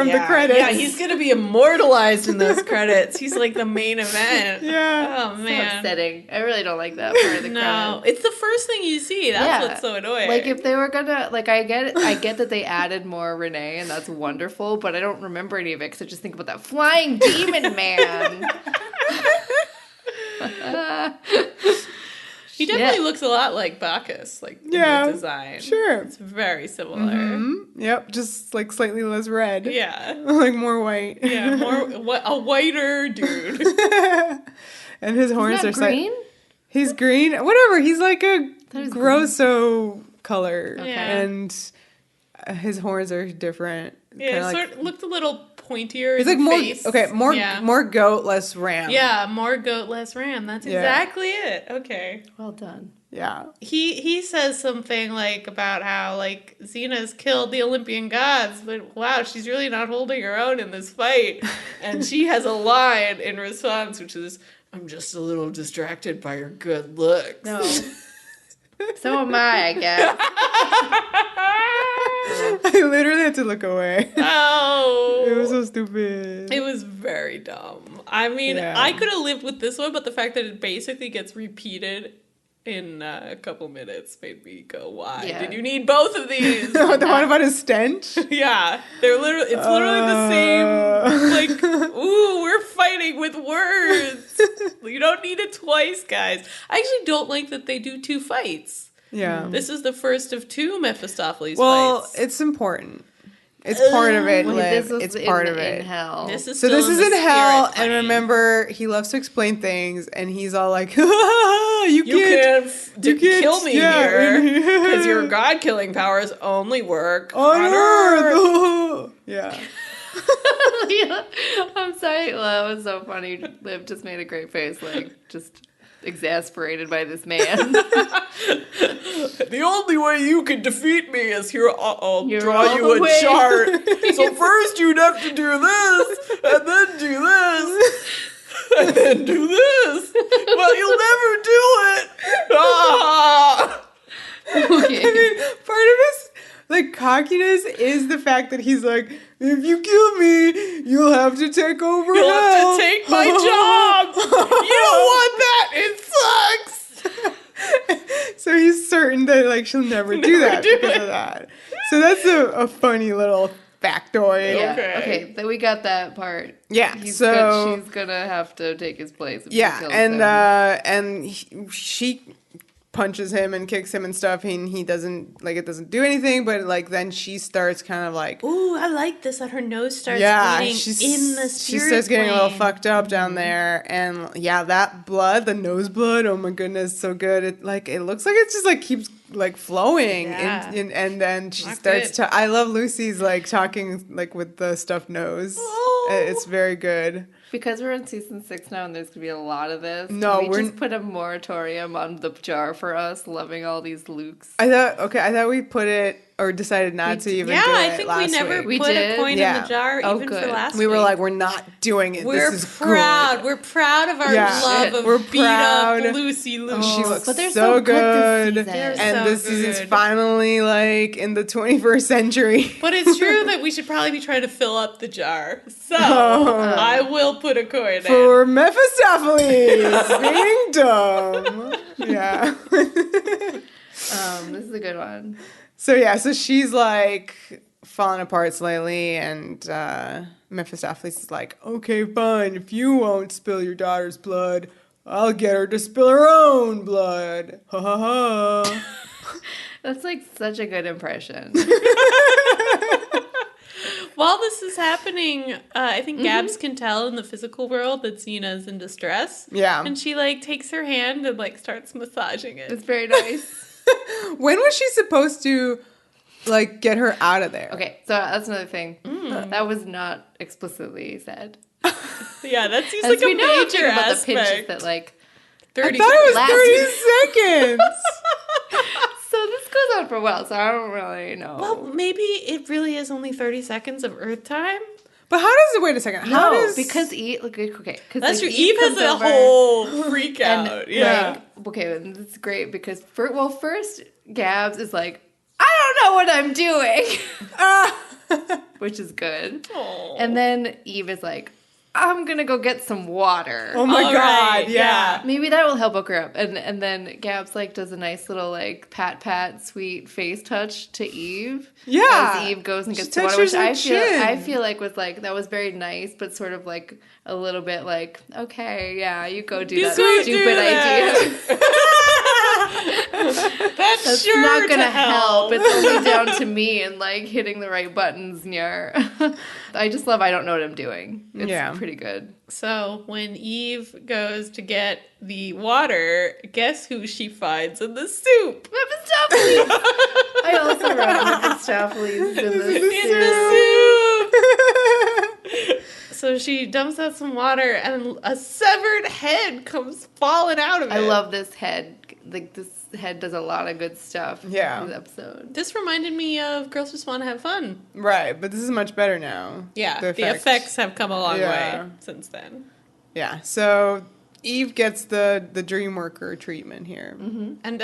the credits. Yeah, he's gonna be immortalized in those credits. He's like the main event. Yeah. Oh So man. upsetting. I really don't like that part of the No, credits. it's the first thing you see. That's what's so annoying. Like if they were gonna I get that they added more Renee and that's wonderful, but I don't remember any of it because I just think about that flying demon man. he definitely Shit. looks a lot like Bacchus, like in Yeah, the design. sure. It's very similar. Yep, just like slightly less red. Yeah. Like more white. Yeah, a whiter dude. And his horns Isn't are that green? He's green. Whatever. He's like a That is grosso color. Okay. And his horns are different. Yeah, Kinda it like, sort of looked a little pointier. he's in like more face. okay, Yeah. more goat, less ram. Yeah, more goat, less ram. That's Yeah. exactly it. Okay. Well done. Yeah. He says something like about how like Xena's killed the Olympian gods, but wow, she's really not holding her own in this fight. And she has a line in response, which is, "I'm just a little distracted by your good looks." No. So am I guess. I literally had to look away. Oh, It was so stupid. It was very dumb. I mean, Yeah. I could have lived with this one, but the fact that it basically gets repeated in a couple minutes made me go, "Why Yeah. did you need both of these?" The one about his stench? Yeah, it's literally the same. Like, ooh, we're fighting with words. You don't need it twice, guys. I actually don't like that they do two fights. Yeah. This is the first of two Mephistopheles Well, fights. it's important. It's part of it, Wait, Liv. this was It's part in, of it. in hell. This is So still this is the in hell, spirit and plane. remember, he loves to explain things, and he's all like, you can't kill me yeah, here because your god-killing powers only work on on Earth. Earth. Yeah. I'm sorry. Well, that was so funny. Liv just made a great face, like just exasperated by this man. The only way you can defeat me is here. I'll You're draw all you the a way. chart. So first you'd have to do this, and then do this, and then do this. But you'll never do it. Ah! Okay. I mean, part of his like cockiness is the fact that he's like, if you kill me, you'll have to take over You'll hell. have to take my job. You don't want that. It sucks. So he's certain that like she'll never do that because of that. So that's a funny little factoid. Yeah. Okay. Then we got that part. Yeah. She's gonna have to take his place. If Yeah, he kills and she punches him and kicks him and stuff, and he doesn't, like, it doesn't do anything, but, like, then she starts kind of, like... Ooh, I like this, that her nose starts bleeding in the spirit she starts getting a little plane. fucked up down there, and, yeah, that blood, the nose blood, oh my goodness, so good. It looks like it just, like, keeps, like, flowing, Yeah. and then she Not starts good. to... I love Lucy's, like, talking, like, with the stuffed nose. Oh. It's very good. Because we're in season 6 now and there's gonna be a lot of this. No, can we we're just put a moratorium on the jar for us loving all these Lukes. I thought we put it, or decided not to even do it I think we last never week. We put did? a coin in Yeah. the jar Oh, even for good. last We were week. like, we're not doing it. We're this is proud. good. We're proud of our Yeah. love of We're beat proud. up Lucy Lou. She looks but they're so so good good. this season. And So this season's good. finally, like, in the 21st century. But it's true that we should probably be trying to fill up the jar. So Oh. I will put a coin in. For Mephistopheles being dumb. Yeah. This is a good one. So she's, like, falling apart slightly, and Mephistopheles is like, okay, fine, if you won't spill your daughter's blood, I'll get her to spill her own blood. Ha ha ha. That's like such a good impression. While this is happening, I think Gabs can tell in the physical world that Xena's in distress. Yeah. And she, like, takes her hand and, like, starts massaging it. It's very nice. When was she supposed to, like, get her out of there? Okay, so that's another thing. That was not explicitly said. Yeah, that seems As like a we know, the major thing about the pinches aspect. that like. I 30 thought it Last- was 30 seconds. So this goes on for a while, so I don't really know. Well, maybe it really is only 30 seconds of Earth time. But how does it, wait a second, how no, does... because Eve, like, okay, because That's like, true. Eve has comes a over whole freak and, out. Yeah. like, okay, and it's great because first Gabs is like, I don't know what I'm doing, which is good, Aw. and then Eve is like, I'm gonna go get some water. Oh my All god, right, yeah. Maybe that will help hook her up. And then Gabs like does a nice little like pat sweet face touch to Eve. Yeah. As Eve goes and She gets the water, touches which her I chin. feel like was like that was very nice, but sort of like a little bit like, okay, yeah, you go do that go do stupid that. idea. That's It's not gonna to help. It's only down to me and like hitting the right buttons. Yeah. I just love I don't know what I'm doing. It's Yeah. pretty good. So when Eve goes to get the water, guess who she finds in the soup? Mephistopheles! I also wrote Mephistopheles in the In the soup. So she dumps out some water, and a severed head comes falling out of it. I love this head. Like this head does a lot of good stuff. Yeah. In this episode. This reminded me of Girls Just Want to Have Fun. Right, but this is much better now. Yeah, the effects have come a long Yeah. way since then. Yeah, so Eve gets the Dreamworker treatment here. Mm-hmm. And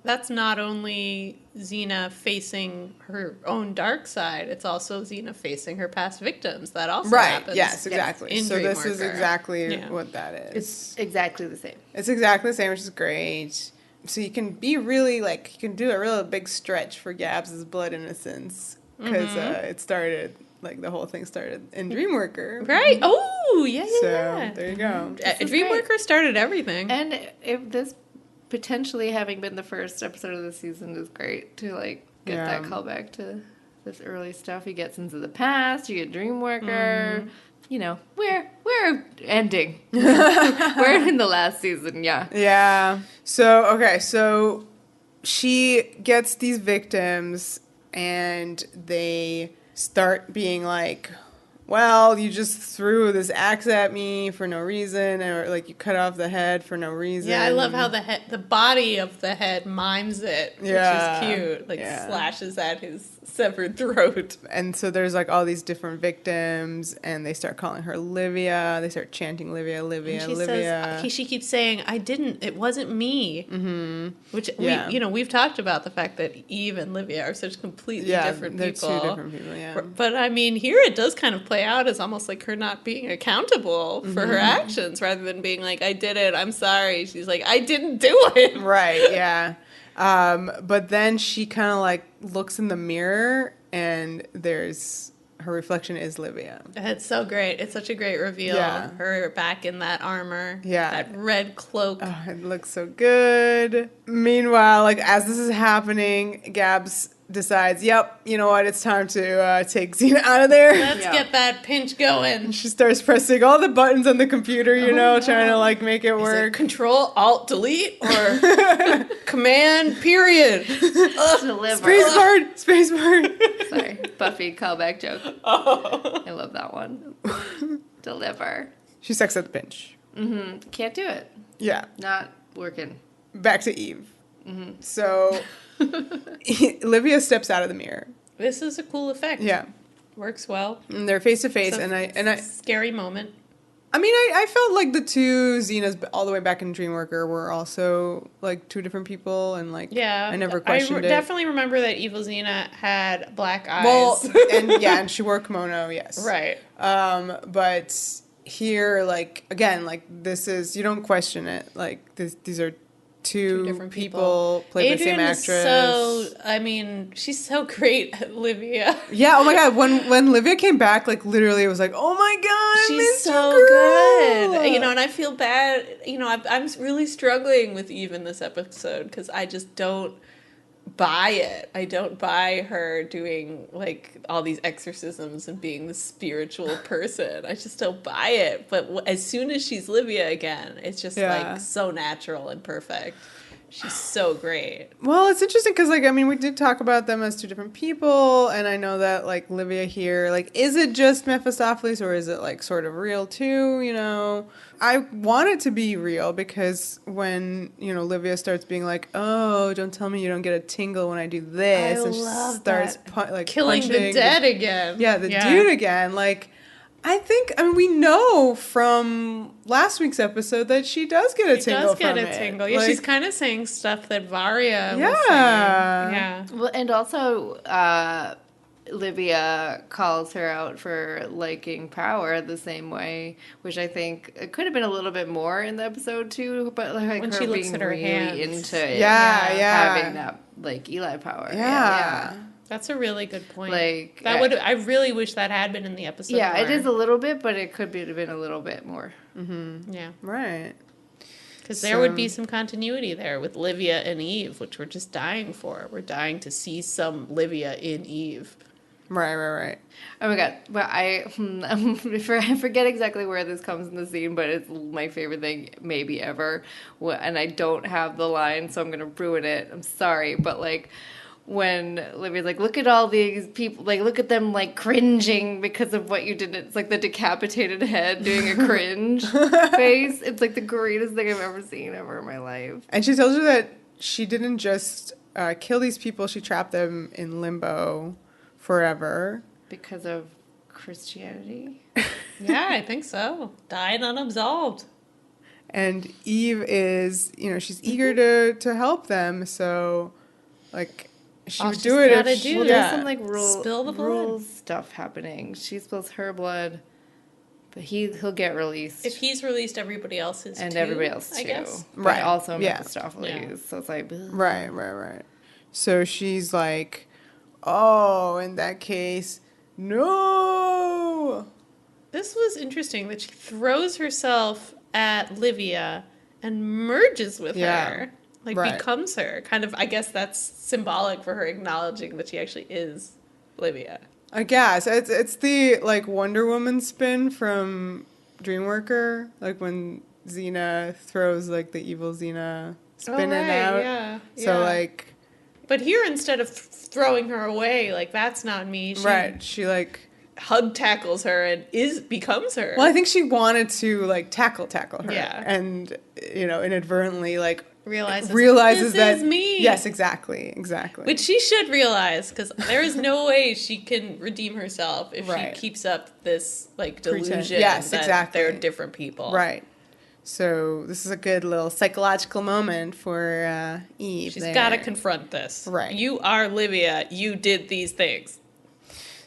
that's not only Xena facing her own dark side, it's also Xena facing her past victims. That also Right, happens. yes, exactly. in So this is Dreamworker. exactly Yeah. what that is. It's exactly the same. It's exactly the same, which is great. So you can be really, like, you can do a real big stretch for Gabs' blood innocence. Because it started, like, the whole thing started in Dreamworker. Right? Oh, yeah, yeah, So yeah. there you go. is Dreamworker started everything. And if this potentially having been the first episode of the season is great to like get Yeah. that callback to this early stuff. He gets into the past. You get Dreamworker. You know, we're ending. We're in the last season. Yeah. Yeah. So, okay, so she gets these victims and they start being like, well, you just threw this axe at me for no reason, or like you cut off the head for no reason. Yeah, I love how the body of the head mimes it, Yeah. which is cute. Like Yeah. slashes at his severed throat. And so there's like all these different victims, and they start calling her Livia. They start chanting Livia, Livia, And she Livia. says, she keeps saying, it wasn't me. Mm-hmm. Which, Yeah. we've talked about the fact that Eve and Livia are such completely different they're people. two different people, yeah. But I mean, here it does kind of play out as almost like her not being accountable for her actions rather than being like, I did it, I'm sorry. She's like, I didn't do it. Right, yeah. But then she kind of like looks in the mirror and her reflection is Livia. It's so great. It's such a great reveal. Yeah. Her back in that armor. Yeah. That red cloak. Oh, it looks so good. Meanwhile, like as this is happening, Gabs decides, yep, you know what, it's time to take Xena out of there. Let's get that pinch going. She starts pressing all the buttons on the computer, trying to like make it Is work. it Control Alt Delete or Command period? Deliver. Spacebar. Sorry, Buffy callback joke. Oh. I love that one. Deliver. She sucks at the pinch. Can't do it. Yeah. Not working. Back to Eve. So Livia steps out of the mirror. This is a cool effect. Yeah. Works well. And they're face to face, It's a and I scary moment. I mean, I felt like the two Xenas all the way back in Dreamworker were also like two different people, and like I never questioned it. Definitely remember that Evil Xena had black eyes. Well, and she wore kimono, yes, right. But here, like again, like this is you don't question it. Like these are two different people played by the same Adrian actress. is so, I mean, she's so great at Livia. Yeah, oh my god, when Livia came back, like literally it was like, oh my god, She's Mr. so Girl. good. And I feel bad. I'm really struggling with Eve in this episode because I just don't buy it. I don't buy her doing like all these exorcisms and being the spiritual person. I just don't buy it. But as soon as she's Livia again, it's just like so natural and perfect. She's so great. Well, it's interesting because, like, I mean, we did talk about them as two different people, and I know that, like, Livia here, like, is it just Mephistopheles, or is it, like, sort of real, too, I want it to be real, because when, Livia starts being like, oh, don't tell me you don't get a tingle when I do this, I and she love starts, killing punching the dead again. Yeah, the dude again, like... I mean, we know from last week's episode that she does get a tingle from it. She does get a tingle. Yeah, like, she's kind of saying stuff that Varia was saying. Yeah. Well, and also, Livia calls her out for liking power the same way, which I think it could have been a little bit more in the episode too, but like when her she looks being at her really hands. into it. Having that, like, Eli power. Yeah. That's a really good point. Like I really wish that had been in the episode. Yeah, more. it is a little bit, but it could have been a little bit more. Mm-hmm. Yeah. Right. Because there would be some continuity there with Livia and Eve, which we're just dying for. We're dying to see some Livia in Eve. Right. Oh my god! But I forget exactly where this comes in the scene, but it's my favorite thing maybe ever. And I don't have the line, so I'm gonna ruin it. I'm sorry, but like. When Livy's like, look at all these people, like, look at them, like, cringing because of what you did. It's like the decapitated head doing a cringe face. It's like the greatest thing I've ever seen ever in my life. And she tells her that she didn't just kill these people, she trapped them in limbo forever. Because of Christianity? Yeah, I think so. Died unabsolved. And Eve is, she's eager to help them, so, like... She would do it if she... Well, there's some, like, rule stuff happening. She spills her blood, but he'll get released. If he's released, everybody else is and too, everybody else, too. I guess. But right. also Mephistopheles. Yeah. So it's like... Ugh. Right. So she's like, oh, in that case, no! This was interesting that she throws herself at Livia and merges with her. Like, becomes her. Kind of, I guess that's symbolic for her acknowledging that she actually is Livia. I guess. It's the, like, Wonder Woman spin from Dreamworker. Like, when Xena throws, like, the evil Xena spinning out. Yeah. So, like... But here, instead of throwing her away, like, that's not me. She, like... hug tackles her and becomes her. Well, I think she wanted to, like, tackle her. Yeah. And, inadvertently, like... realizes that is me. Yes, exactly. Which she should realize, because there is no way she can redeem herself if she keeps up this like delusion that they're different people. Right. So this is a good little psychological moment for Eve. She's got to confront this. Right. You are Livia. You did these things.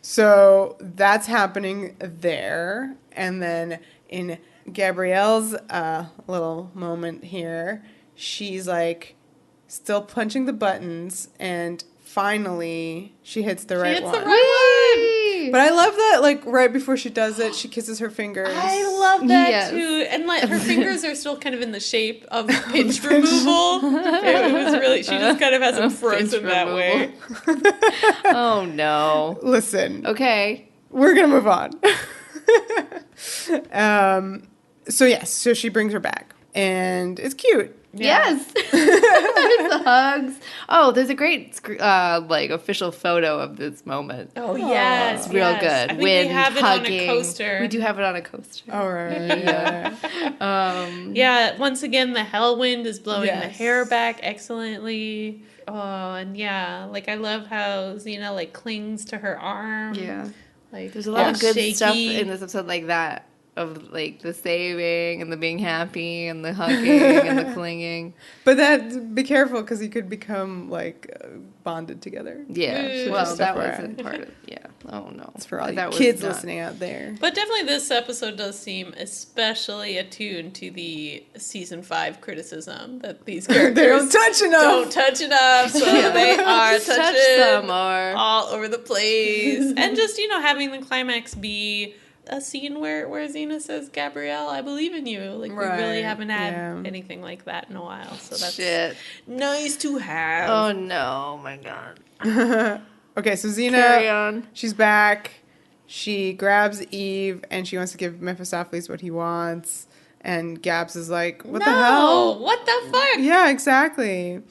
So that's happening there, and then in Gabrielle's little moment here. She's like, still punching the buttons, and finally she hits the right one. The right one. But I love that, like, right before she does it, she kisses her fingers. I love that Yes. too. And like her fingers are still kind of in the shape of pinch removal. It was really, she just kind of has them frozen that way. Oh no. Listen. Okay. We're going to move on. So she brings her back. And it's cute. Yes. There's the hugs. Oh, there's a great like official photo of this moment. Oh yes, It's real good. I think Wind, we have it hugging. on a coaster. We do have it on a coaster. All right. Yeah. Yeah, once again, the hellwind is blowing the Yes. hair back excellently. Oh, and yeah, like I love how Xena like clings to her arm. Yeah. Like There's a lot of good shaky. stuff in this episode like that. Of like the saving and the being happy and the hugging and the clinging. But be careful, because you could become, like, bonded together. Yeah. Ooh. Well, Just that FYI. wasn't part of. Yeah. Oh no. It's for all you That was kids not- listening out there. But definitely this episode does seem especially attuned to the season 5 criticism that these characters They don't touch enough. don't touch enough, so they are Touch touching some more. all over the place. And just, having the climax be a scene where Xena says, Gabrielle, I believe in you. Like, we really Right, haven't had yeah. anything like that in a while, so that's Shit. nice to have. Oh no. My God. Okay, so Carry Xena, on. she's back. She grabs Eve, and she wants to give Mephistopheles what he wants. And Gabs is like, what the hell? What the fuck? Yeah, exactly.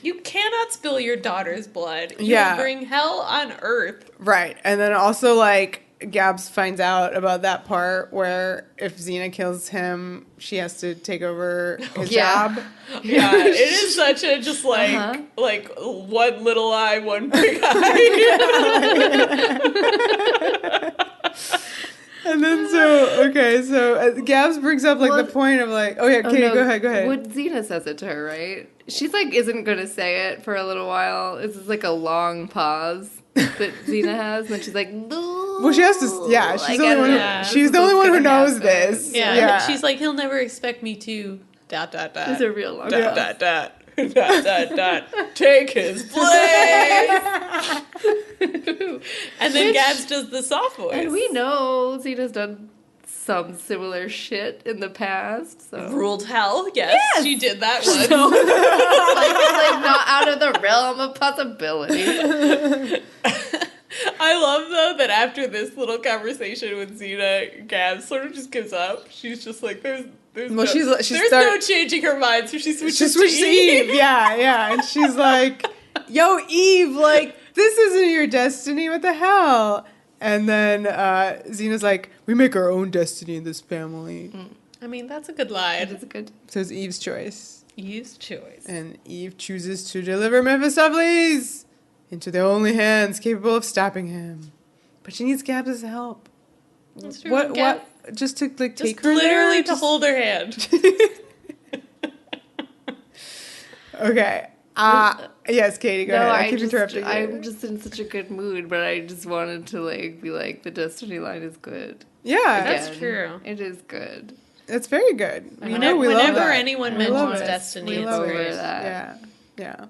You cannot spill your daughter's blood. You Yeah. will bring hell on earth. Right. And then also, like, Gabs finds out about that part where if Xena kills him, she has to take over his job. Yeah, it is such a just like one little eye, one big eye. And then so Gabs brings up, like, the point of, like, oh yeah, Katie, no, go ahead. What Xena says it to her, right? She's like, isn't gonna say it for a little while. It's just like a long pause that Xena has, and then she's like, Well, she has to, yeah, she's the only one Yeah. she's the only one who knows this. Yeah, she's like, he'll never expect me to ... It's a real long dot, pause. dot, dot, take his place. And then Gabs does the soft voice. And we know Xena's done some similar shit in the past, so Ruled hell, yes, she did that one. it's like not out of the realm of possibility. I love, though, that after this little conversation with Xena, Gabs sort of just gives up. She's just like, there's no changing her mind, so she switches to Eve. Yeah. And she's like, yo, Eve, like, this isn't your destiny. What the hell? And then Xena's like, we make our own destiny in this family. I mean, that's a good line. It's good. So it's Eve's choice. Eve's choice. And Eve chooses to deliver Mephistopheles into the only hands capable of stopping him. But she needs Gabs' help. That's true. What? Just to, like, take her literally there? to hold her hand. Okay. Yes, Katie, go ahead. I keep interrupting you. I'm just in such a good mood, but I just wanted to like be like, the destiny line is good. Yeah. That's Again, true. It is good. It's very good. We Whenever, love whenever that. anyone We love mentions it. destiny, We it's love great. it. that. Yeah.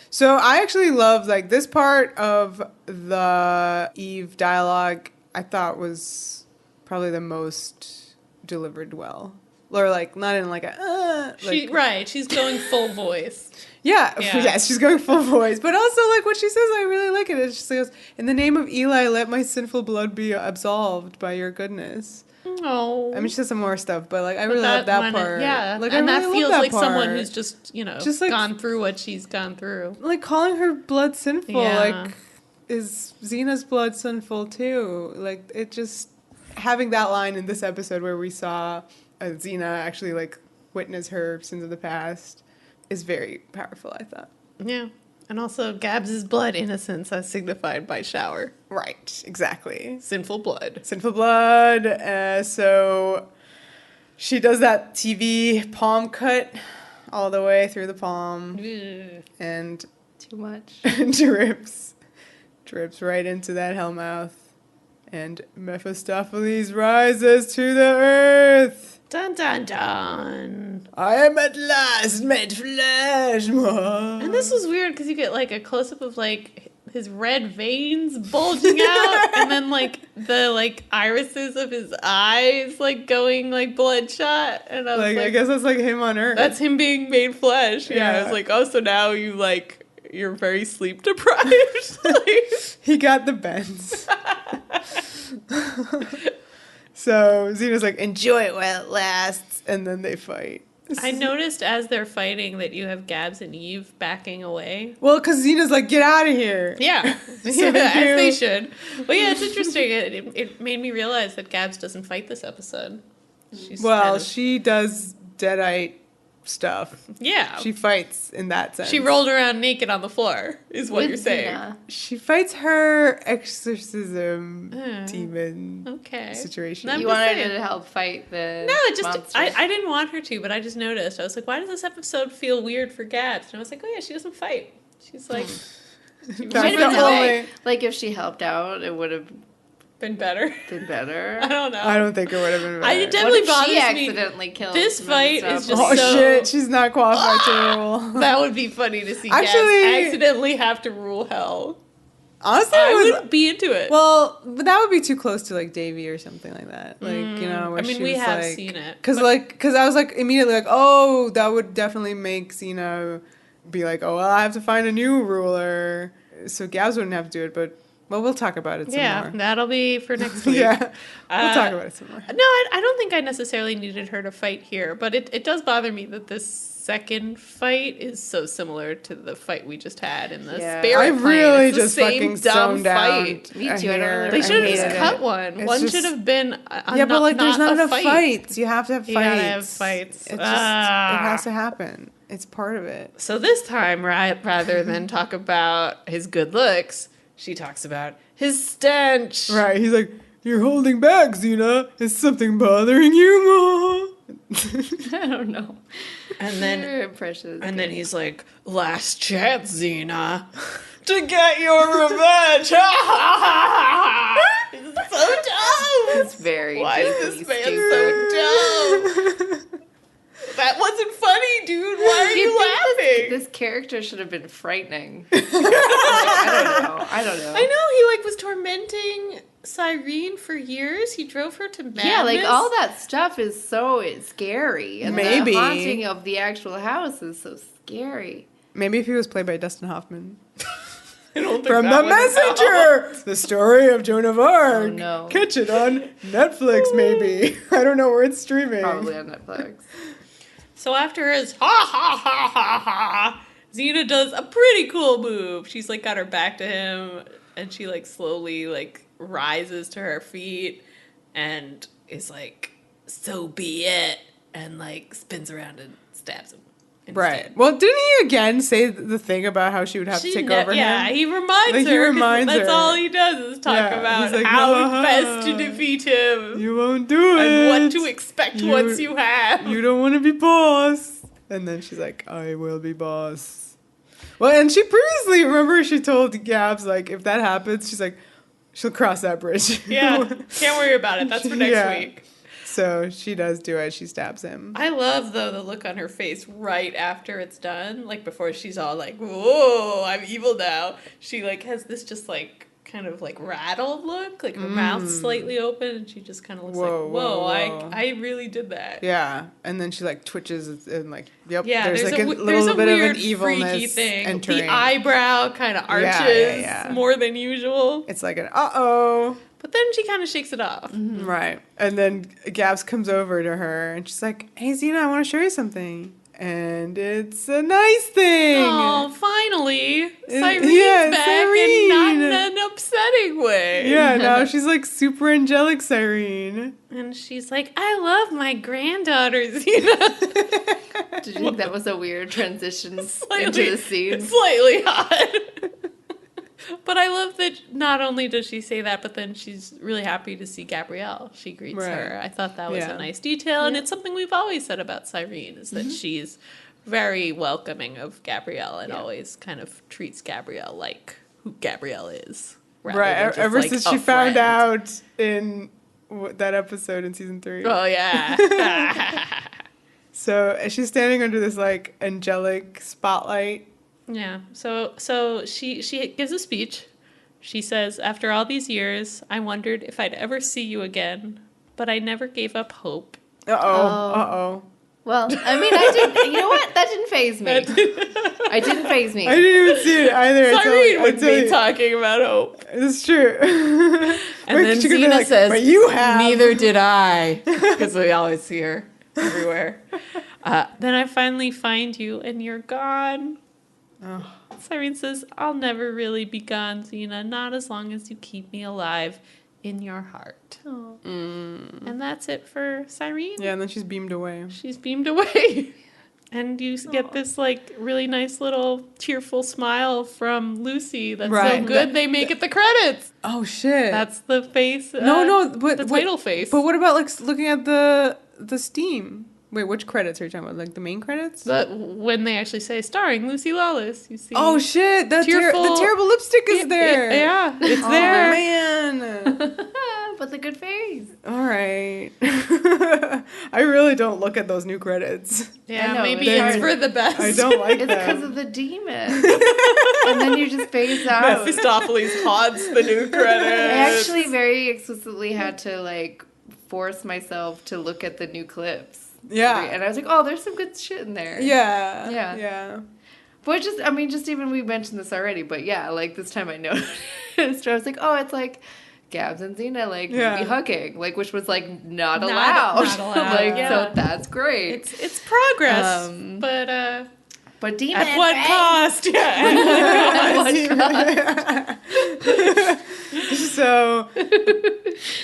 So I actually love, like, this part of the Eve dialogue. I thought was probably the most delivered well, or like not in like a she's going full voice. Yeah. Yeah. She's going full voice, but also, like, what she says, I really like it. It just goes, in the name of Eli, let my sinful blood be absolved by your goodness. Oh, I mean, she says some more stuff, but, like, I really love that part. Yeah, like, and I that really feels love like that someone part. who's just like, gone through what she's gone through. Like, calling her blood sinful, Yeah. like, is Xena's blood sinful too? Like, it just, having that line in this episode where we saw Xena actually, like, witness her sins of the past is very powerful, I thought. Yeah, and also Gabs' blood innocence as signified by shower. Right, exactly. Sinful blood. Sinful blood. So she does that TV palm cut all the way through the palm and Too much. drips right into that hellmouth. And Mephistopheles rises to the earth. Dun dun dun. I am at last made flesh. And this was weird because you get like a close up of like his red veins bulging out, and then like the like irises of his eyes like going like bloodshot. And I was like, I guess that's like him on Earth. that's him being made flesh. Yeah, I was like, oh, so now you're very sleep deprived. Like, he got the bends. So Xena's like, enjoy it while it lasts, and then they fight. I noticed as they're fighting that you have Gabs and Eve backing away. Well, because Xena's like, get out of here. Yeah, So as they should. But yeah, it's interesting. It made me realize that Gabs doesn't fight this episode. She's She does Deadite stuff. Yeah. She fights in that sense. She rolled around naked on the floor, is what With you're saying. Xena. She fights her exorcism demon Okay. situation. I'm You just wanted saying. her to help fight the No, it just monster. I didn't want her to, but I just noticed. I was like, why does this episode feel weird for Gabs? And I was like, oh yeah, she doesn't fight. She's like, she That's might Wait a have the minute, only- like if she helped out, it would have been better. been better. I don't know. I don't think it would have been better. It What definitely if bothers she me. accidentally killed This some fight other is stuff? just Oh so- shit, she's not qualified to rule. That would be funny to see Actually- Gabs accidentally have to rule hell. Honestly, I it was, would be into it. well, but that would be too close to like Davy or something like that. Like, you know, where I mean, she we was, have like, seen it. Because I was like immediately like, oh, that would definitely make Xena be like, oh, well, I have to find a new ruler. So Gabs wouldn't have to do it, but well, we'll talk about it some Yeah, more. that'll be for next week. Yeah, we'll talk about it some more. No, I don't think I necessarily needed her to fight here, but it does bother me that this second fight is so similar to the fight we just had in the Yeah. spirit I plane. really It's the just same fucking dumb zoned out. fight. Me too, I don't really They should have hated just it. cut one. It's One just- should have been Yeah, but like, there's not a enough fights. You have to have fights. You gotta have fights. It has to happen. It's part of it. So this time, rather than talk about his good looks, she talks about his stench. Right? He's like, "You're holding back, Xena. Is something bothering you, Ma?" I don't know. And then Her impression is And good. then he's like, last chance, Xena, to get your revenge. It's so dumb. It's very Why is deeply this man stupid. so dumb? That wasn't funny, dude. Why are you laughing? This character should have been frightening. I don't know. I know, he like was tormenting Cyrene for years. He drove her to madness. Yeah, like all that stuff is so scary. And Maybe. the haunting of the actual house is so scary. Maybe if he was played by Dustin Hoffman. I don't think From that The would Messenger! The story of Joan of Arc. Oh, no. Catch it on Netflix, maybe. I don't know where it's streaming. Probably on Netflix. So after his ha ha ha ha ha, Xena does a pretty cool move. She's like got her back to him, and she like slowly like rises to her feet, and is like, "So be it," and like spins around and stabs him. Right. instead. Well, didn't he again say the thing about how she would have to She take ne- over yeah, him? he reminds Like, he her. 'Cause reminds that's her. all he does is talk Yeah, about he's like, how "Ha, ha, best to ha. defeat him You won't do it. and what to expect You- once you have. You don't want to be boss. And then she's like, I will be boss. Well, and she previously, remember she told Gabs, like, if that happens, she's like, she'll cross that bridge. Yeah, can't worry about it. That's for next Yeah. week. So she does do it. She stabs him. I love though the look on her face right after it's done, like before she's all like, "Whoa, I'm evil now." She like has this just like kind of like rattled look, like her mouth slightly open, and she just kind of looks Whoa, like, whoa, "Whoa, whoa. I really did that." Yeah. And then she, like, twitches and, like, yep. Yeah, there's like a there's little a bit weird of an evilness freaky thing. entering. The eyebrow kind of arches yeah. more than usual, It's like an uh-oh. but then she kind of shakes it off. Right. And then Gabs comes over to her and she's like, hey, Xena, I want to show you something. And it's a nice thing. Oh, finally, Cyrene's yeah, back Cyrene. and not in an upsetting way. Yeah, now she's like super angelic Cyrene. And she's like, I love my granddaughter, Xena. Did you think that was a weird transition into Slightly- the scene? Slightly odd. But I love that not only does she say that, but then she's really happy to see Gabrielle. She greets Right. her. I thought that was Yeah. a nice detail. And it's something we've always said about Cyrene, is that she's very welcoming of Gabrielle and always kind of treats Gabrielle like who Gabrielle is. rather than Right. just, Ever like, since a she found friend. out in that episode in season 3. Oh, yeah. So she's standing under this like angelic spotlight. Yeah. So she gives a speech. She says, "After all these years, I wondered if I'd ever see you again, but I never gave up hope." Uh-oh. Well, I mean, I did. You know what? That didn't faze me. I didn't faze me. I didn't even see it either. Cyrene would be talking about hope. It's true. And then she could be Xena like, says, "But you have." "Neither did I," because we always see her everywhere. Then I finally find you, and you're gone. Oh. Cyrene says, "I'll never really be gone, Xena, not as long as you keep me alive in your heart." Oh. And that's it for Cyrene. Yeah, and then she's beamed away. She's beamed away. And you get this, like, really nice little tearful smile from Lucy that's so Right. good they make it the credits. Oh shit. That's the face. No, but the title face. But what about like looking at the Steam? Wait, which credits are you talking about? Like the main credits? But when they actually say starring Lucy Lawless, you see. Oh shit! The terrible lipstick is there. Yeah, it's Oh there. man. But the good face. All right. I really don't look at those new credits. Yeah, I know, maybe it's it's hard. for the best. I don't like It's because them. of the demon. And then you just phase out. Mephistopheles haunts the new I credits. actually very explicitly had to like force myself to look at the new clips. Yeah. And I was like, oh, there's some good shit in there. Yeah. Yeah. Yeah. But just even we mentioned this already, but yeah, like this time I noticed. I was like, oh, it's like Gabs and Xena like maybe hugging, like which was like not allowed. Not allowed. Like Yeah. so that's great. It's progress, but demon at what cost? Yeah. So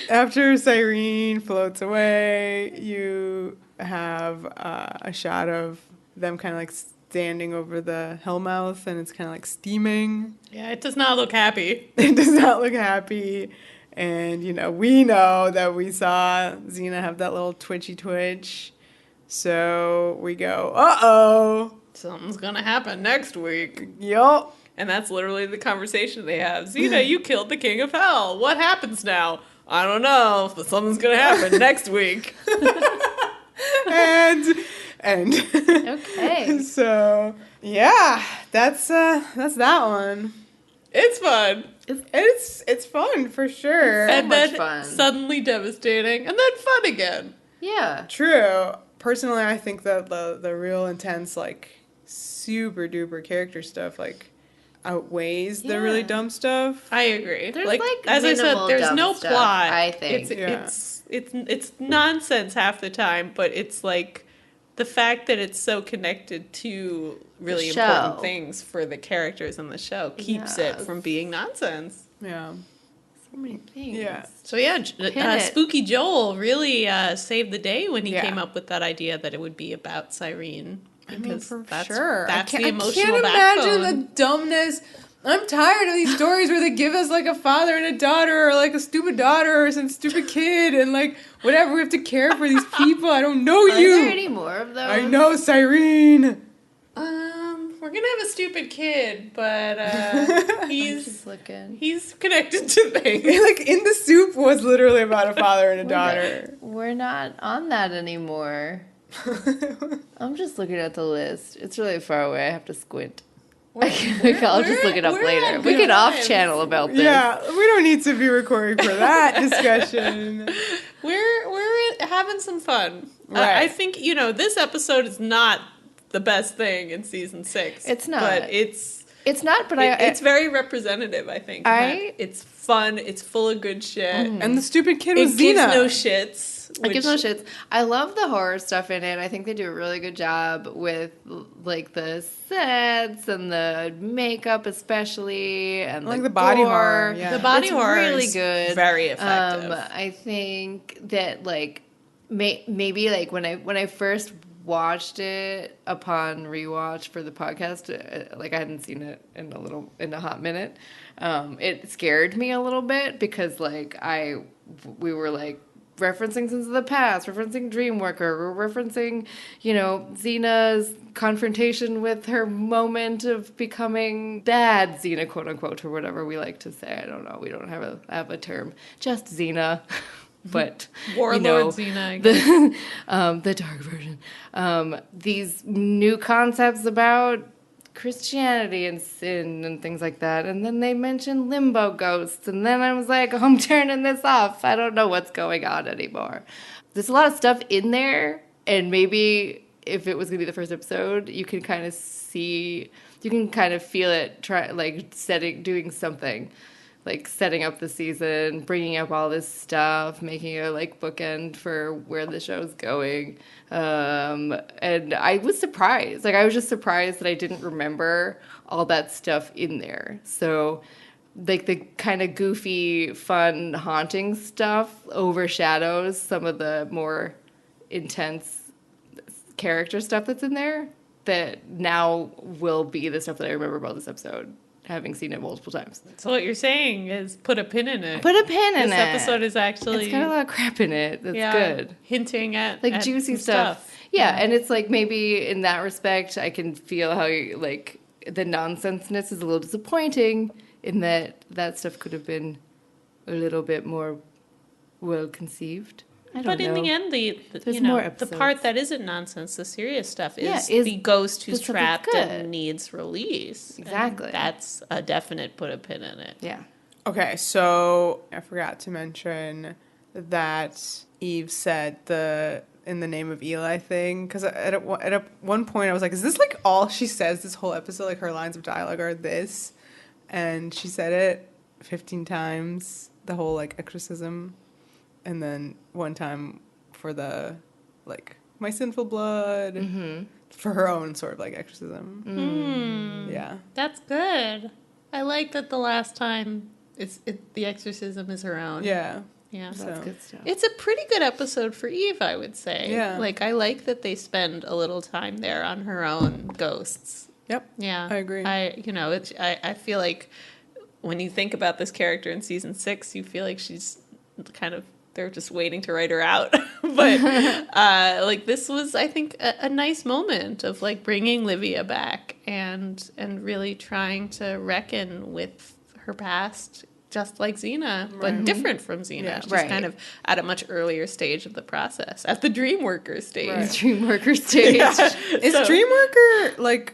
after Cyrene floats away, you have a shot of them kind of like standing over the Hellmouth, and it's kind of like steaming. Yeah, it does not look happy. It does not look happy. And, we know that we saw Xena have that little twitchy twitch. So we go, uh-oh. Something's gonna happen next week. Yup. And that's literally the conversation they have. Xena, you killed the king of hell. What happens now? I don't know, but something's gonna happen next week. And Okay. So yeah, that's that one. It's fun. It's fun for sure. And much then fun. suddenly devastating, and then fun again. Yeah. True. Personally, I think that the real intense, like, super duper character stuff, like, outweighs the really Yeah. dumb stuff. I agree. There's, as I said, minimal there's dumb no stuff, plot. I think. It's nonsense half the time, but it's like the fact that it's so connected to really The important show. things for the characters in the show keeps it Yes. from being nonsense. Yeah. So many things. Yeah. So yeah, it. Spooky Joel really saved the day when he Yeah. came up with that idea that it would be about Cyrene. Because that's I the emotional can't backbone. imagine the dumbness. I'm tired of these stories where they give us like a father and a daughter, or like a stupid daughter or some stupid kid, and like whatever. We have to care for these people. I don't know Are you. there any more of those? I know, Cyrene. We're gonna have a stupid kid, but he's Just looking. he's connected to things. Like in the soup was literally about a father and a daughter. We're not on that anymore. I'm just looking at the list. It's really far away. I have to squint. I'll just look it up we're later. on We good can off times. channel about this. Yeah, we don't need to be recording for that discussion. We're having some fun. Right. I think this episode is not the best thing in season 6. It's not. but it's not, but it's very representative. I think I- it's fun. It's full of good shit. And the stupid kid It was gives Xena. no shits. It gives no shits. I love the horror stuff in it. I think they do a really good job with like the sets and the makake especially, and like the body gore. horror. Yeah. The body It's horror really is good. very effective. I think that like maybe like when I first watched it upon rewatch for the podcast, like I hadn't seen it in a hot minute. It scared me a little bit because like we were like referencing Sins of the Past, referencing Dreamworker, we're referencing, Xena's confrontation with her moment of becoming bad Xena, quote unquote, or whatever we like to say. I don't know. We don't have a term. Just Xena. but Warlord Xena, I guess. the dark version. These new concepts about Christianity and sin and things like that. And then they mentioned limbo ghosts. And then I was like, I'm turning this off. I don't know what's going on anymore. There's a lot of stuff in there. And maybe if it was going to be the first episode, you can kind of feel it doing something. Like setting up the season, bringing up all this stuff, making a like bookend for where the show's going. And I was surprised. Like I was just surprised that I didn't remember all that stuff in there. So like the kind of goofy, fun, haunting stuff overshadows some of the more intense character stuff that's in there that now will be the stuff that I remember about this episode, having seen it multiple times. So what you're saying is put a pin in it. Put a pin in it. This episode is actually... It's got a lot of crap in it that's good. Hinting at like at juicy stuff. Yeah, and it's like maybe in that respect, I can feel how like the nonsenseness is a little disappointing in that stuff could have been a little bit more well conceived. But in the end, the part that isn't nonsense, the serious stuff, is the ghost who's trapped and needs release. Exactly. And that's a definite put a pin in it. Yeah. Okay, so I forgot to mention that Eve said the "in the name of Eli" thing, because at one point I was like, is this like all she says this whole episode? Like her lines of dialogue are this, and she said it 15 times, the whole like exorcism. And then one time for the, like, my sinful blood, for her own sort of, like, exorcism. Yeah. That's good. I like that the last time the exorcism is her own. Yeah. Yeah. That's good stuff. It's a pretty good episode for Eve, I would say. Yeah. Like, I like that they spend a little time there on her own ghosts. Yep. Yeah. I agree. I feel like when you think about this character in season 6, you feel like she's kind of... They're just waiting to write her out. But, like, this was, I think, a nice moment of, like, bringing Livia back and really trying to reckon with her past, just like Xena, but different from Xena. Yeah. She's kind of at a much earlier stage of the process, at the Dreamworker stage. Right. Dreamworker stage. Yeah. Is Dreamworker, like,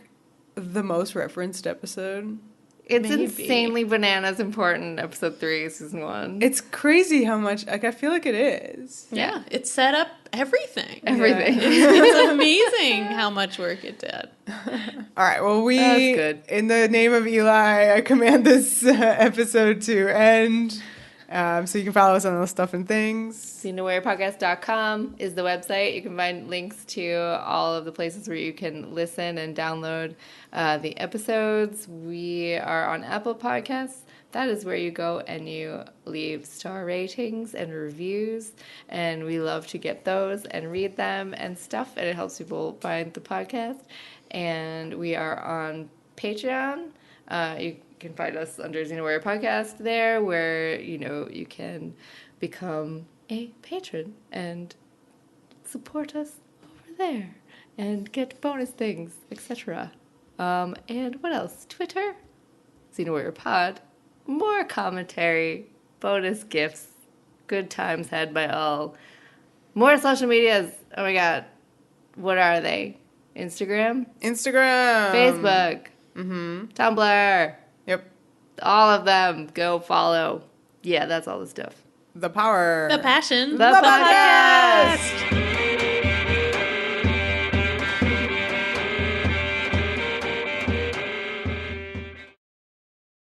the most referenced episode? It's Maybe. insanely bananas important, episode 3, season 1. It's crazy how much, like, I feel like it is. Yeah, it set up everything. Everything. It's amazing how much work it did. All right, well, That's good. in the name of Eli, I command this episode to end. So you can follow us on those stuff and things. SceneAwarePodcast.com is the website. You can find links to all of the places where you can listen and download the episodes. We are on Apple Podcasts. That is where you go and you leave star ratings and reviews. And we love to get those and read them and stuff. And it helps people find the podcast. And we are on Patreon. You can find us under Xena Podcast there, where you can become a patron and support us over there and get bonus things, etc. And what else? Twitter, Xena Pod, more commentary, bonus gifts, good times had by all, more social medias. Oh my god, what are they? Instagram, Facebook, Tumblr. Yep. All of them. Go follow. Yeah, that's all the stuff. The power. The passion. The podcast.